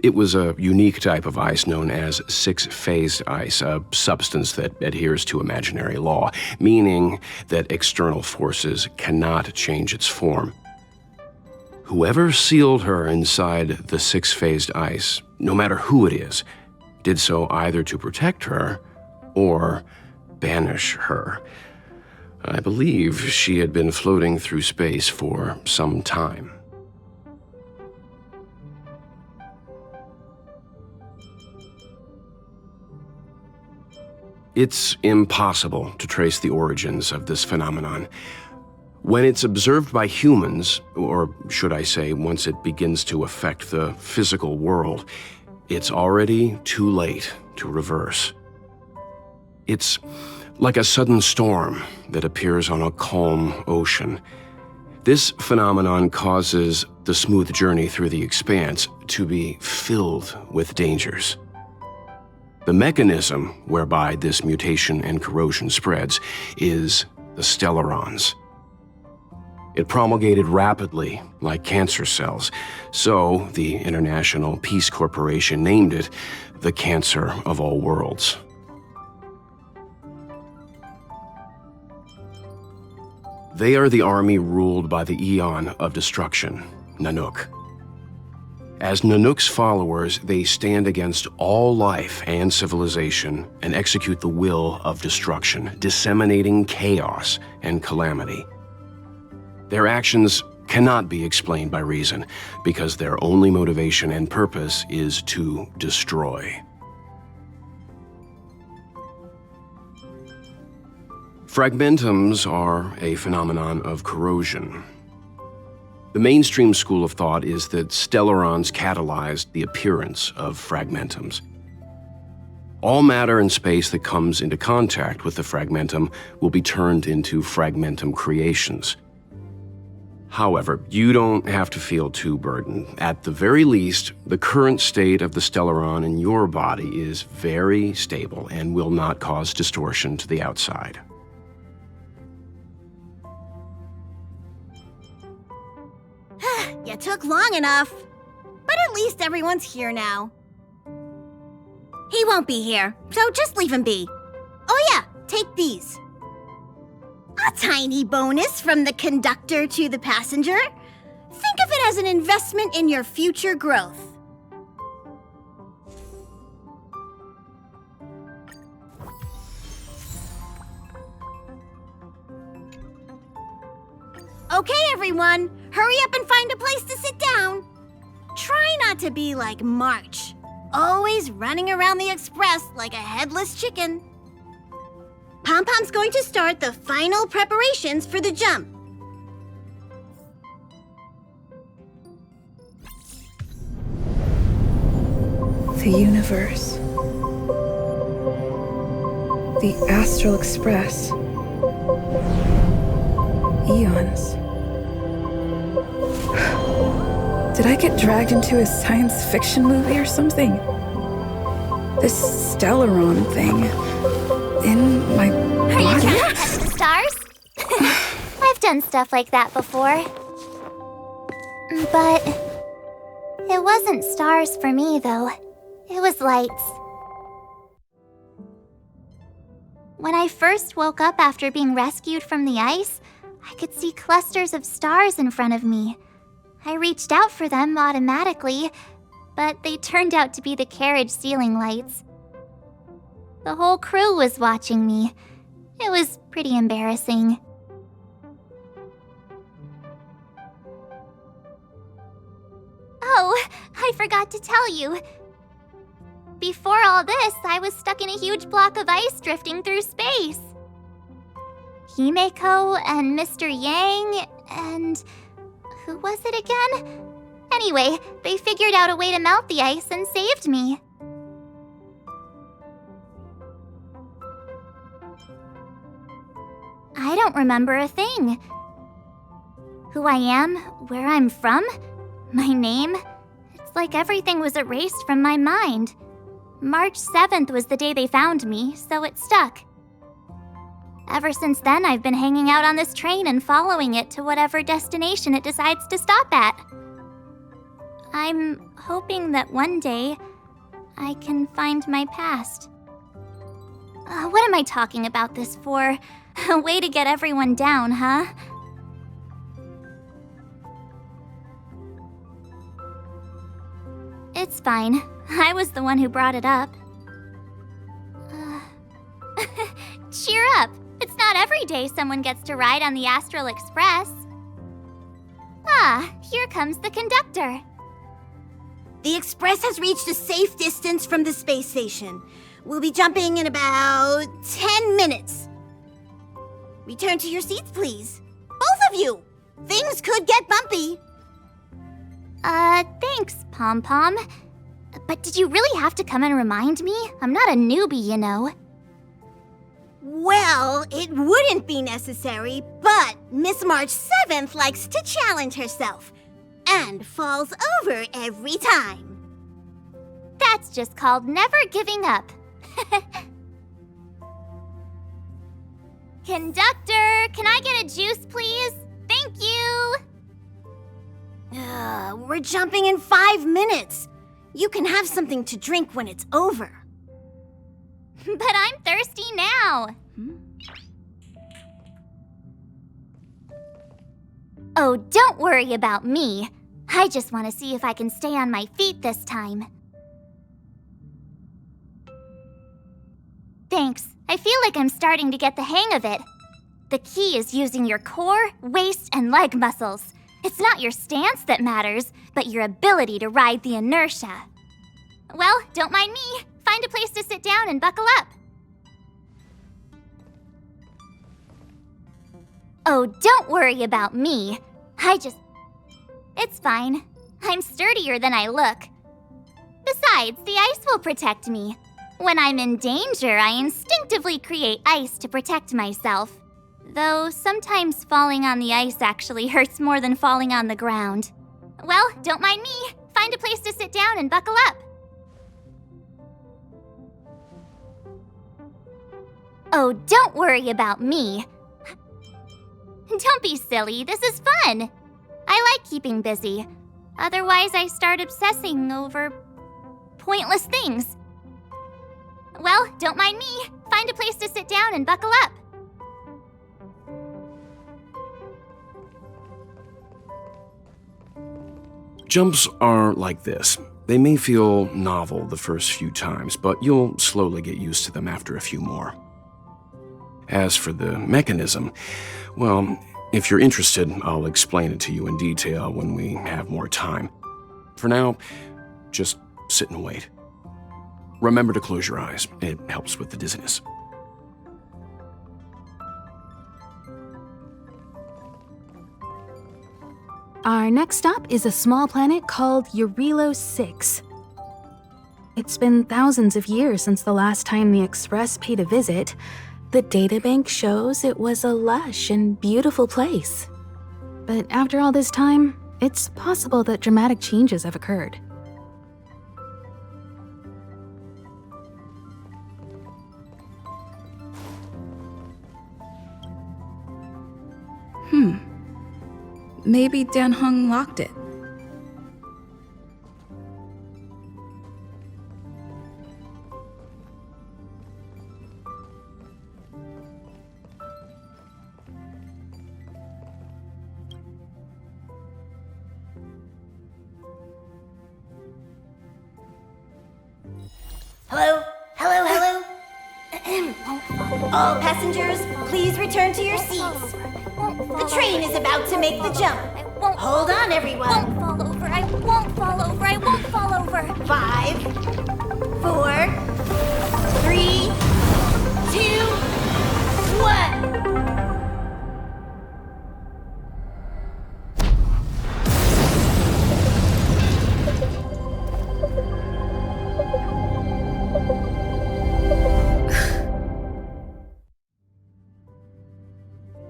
It was a unique type of ice known as six-phased ice, a substance that adheres to imaginary law, meaning that external forces cannot change its form. Whoever sealed her inside the six-phased ice, no matter who it is, did so either to protect her or banish her. I believe she had been floating through space for some time. It's impossible to trace the origins of this phenomenon. When it's observed by humans, or should I say, once it begins to affect the physical world, it's already too late to reverse. It's like a sudden storm that appears on a calm ocean. This phenomenon causes the smooth journey through the expanse to be filled with dangers. The mechanism whereby this mutation and corrosion spreads is the stellarons. It promulgated rapidly, like cancer cells, so the International Peace Corporation named it the Cancer of All Worlds. They are the army ruled by the Eon of Destruction, Nanook. As Nanook's followers, they stand against all life and civilization and execute the will of destruction, disseminating chaos and calamity. Their actions cannot be explained by reason, because their only motivation and purpose is to destroy. Fragmentums are a phenomenon of corrosion. The mainstream school of thought is that stellarons catalyzed the appearance of fragmentums. All matter in space that comes into contact with the fragmentum will be turned into fragmentum creations. However, you don't have to feel too burdened. At the very least, the current state of the stellaron in your body is very stable and will not cause distortion to the outside. You took long enough. But at least everyone's here now. He won't be here, so just leave him be. Oh yeah, take these. A tiny bonus from the conductor to the passenger. Think of it as an investment in your future growth. Okay, everyone, hurry up and find a place to sit down. Try not to be like March, always running around the express like a headless chicken. Pom-Pom's going to start the final preparations for the jump. The universe. The Astral Express. Eons. Did I get dragged into a science fiction movie or something? This Stellaron thing in my Are you body? trying to touch the stars? I've done stuff like that before. But it wasn't stars for me, though. It was lights. When I first woke up after being rescued from the ice, I could see clusters of stars in front of me. I reached out for them automatically, but they turned out to be the carriage ceiling lights. The whole crew was watching me. It was pretty embarrassing. Oh, I forgot to tell you. Before all this, I was stuck in a huge block of ice drifting through space. Himeko and Mr. Yang and... who was it again? Anyway, they figured out a way to melt the ice and saved me. I don't remember a thing. Who I am, where I'm from, my name. It's like everything was erased from my mind. March 7th was the day they found me, so it stuck. Ever since then, I've been hanging out on this train and following it to whatever destination it decides to stop at. I'm hoping that one day I can find my past. What am I talking about this for? A way to get everyone down, huh? It's fine. I was the one who brought it up. Cheer up! It's not every day someone gets to ride on the Astral Express. Ah, here comes the conductor. The Express has reached a safe distance from the space station. We'll be jumping in about 10 minutes. Return to your seats, please. Both of you! Things could get bumpy. Thanks, Pom-Pom. But did you really have to come and remind me? I'm not a newbie, you know. Well, it wouldn't be necessary, but Miss March 7th likes to challenge herself and falls over every time. That's just called never giving up. Conductor, can I get a juice, please? Thank you! We're jumping in 5 minutes. You can have something to drink when it's over. But I'm thirsty now. Oh, don't worry about me. I just want to see if I can stay on my feet this time. Thanks. I feel like I'm starting to get the hang of it. The key is using your core, waist, and leg muscles. It's not your stance that matters, but your ability to ride the inertia. Well, don't mind me. Find a place to sit down and buckle up. Oh, don't worry about me. It's fine. I'm sturdier than I look. Besides, the ice will protect me. When I'm in danger, I instinctively create ice to protect myself. Though sometimes falling on the ice actually hurts more than falling on the ground. Well, don't mind me. Find a place to sit down and buckle up. Oh, don't worry about me. Don't be silly, this is fun. I like keeping busy. Otherwise, I start obsessing over pointless things. Well, don't mind me. Find a place to sit down and buckle up. Jumps are like this. They may feel novel the first few times, but you'll slowly get used to them after a few more. As for the mechanism, well, if you're interested, I'll explain it to you in detail when we have more time. For now, just sit and wait. Remember to close your eyes. It helps with the dizziness. Our next stop is a small planet called Eurelos 6. It's been thousands of years since the last time the Express paid a visit. The databank shows it was a lush and beautiful place. But after all this time, it's possible that dramatic changes have occurred. Maybe Dan Heng locked it. Hello? Hello, hello? All passengers, please return to your seats. The train is about to make the jump. Hold on, everyone. I won't fall over. I won't fall over. 5, 4, 3, 2, 1.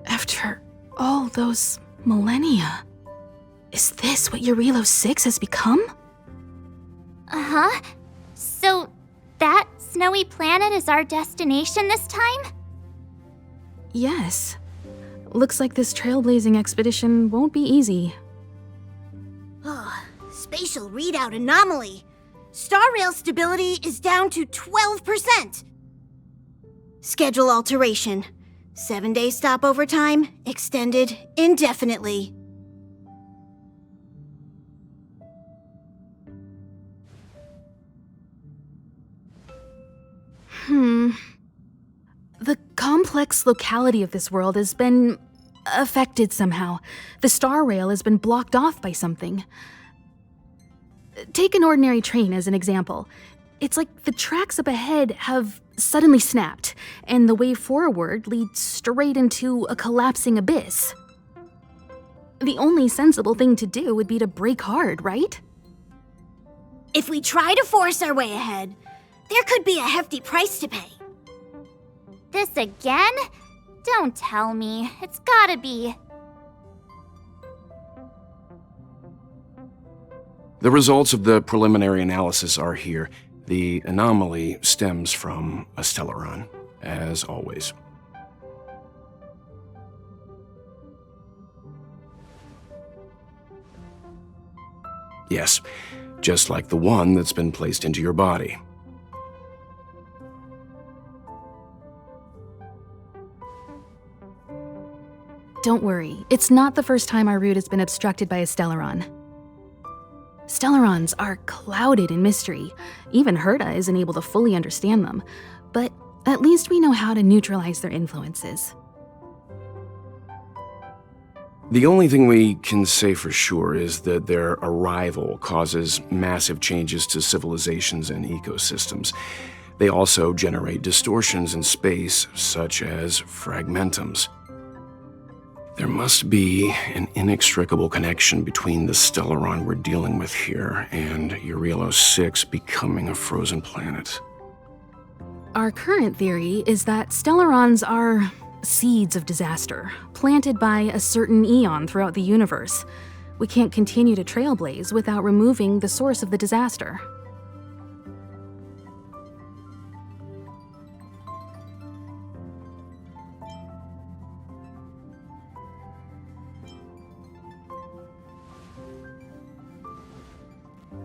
After all those millennia, is this what Eurelos 6 has become? Uh-huh. So, that snowy planet is our destination this time? Yes. Looks like this trailblazing expedition won't be easy. Oh, spatial readout anomaly. Star rail stability is down to 12%. Schedule alteration. 7-day stopover time extended indefinitely. The complex locality of this world has been affected somehow. The star rail has been blocked off by something. Take an ordinary train as an example. It's like the tracks up ahead have suddenly snapped, and the way forward leads straight into a collapsing abyss. The only sensible thing to do would be to brake hard, right? If we try to force our way ahead, there could be a hefty price to pay. This again? Don't tell me. It's gotta be. The results of the preliminary analysis are here. The anomaly stems from a stellaron, as always. Yes, just like the one that's been placed into your body. Don't worry, it's not the first time our route has been obstructed by a stellaron. Stellarons are clouded in mystery. Even Herta isn't able to fully understand them, but at least we know how to neutralize their influences. The only thing we can say for sure is that their arrival causes massive changes to civilizations and ecosystems. They also generate distortions in space, such as fragmentums. There must be an inextricable connection between the stellaron we're dealing with here and Eurelos 6 becoming a frozen planet. Our current theory is that stellarons are seeds of disaster, planted by a certain eon throughout the universe. We can't continue to trailblaze without removing the source of the disaster.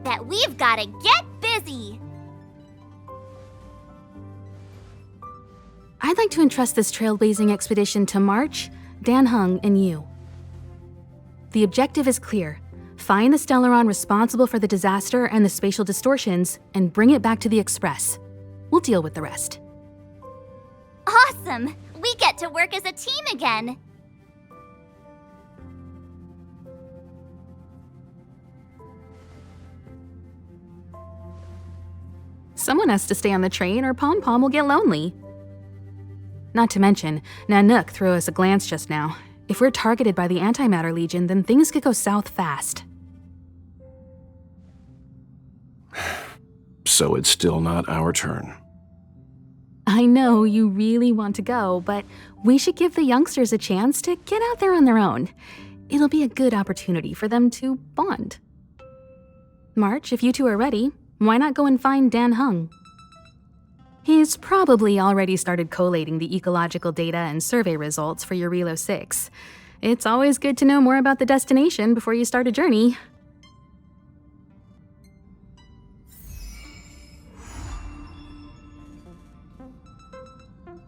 That we've gotta get busy! I'd like to entrust this trailblazing expedition to March, Dan Heng, and you. The objective is clear. find the Stellaron responsible for the disaster and the spatial distortions and bring it back to the Express. We'll deal with the rest. Awesome! We get to work as a team again! Someone has to stay on the train or Pom Pom will get lonely. Not to mention, Nanook threw us a glance just now. If we're targeted by the Antimatter Legion, then things could go south fast. So it's still not our turn. I know you really want to go, but we should give the youngsters a chance to get out there on their own. It'll be a good opportunity for them to bond. March, if you two are ready, why not go and find Dan Hung? He's probably already started collating the ecological data and survey results for your Relo 6. It's always good to know more about the destination before you start a journey.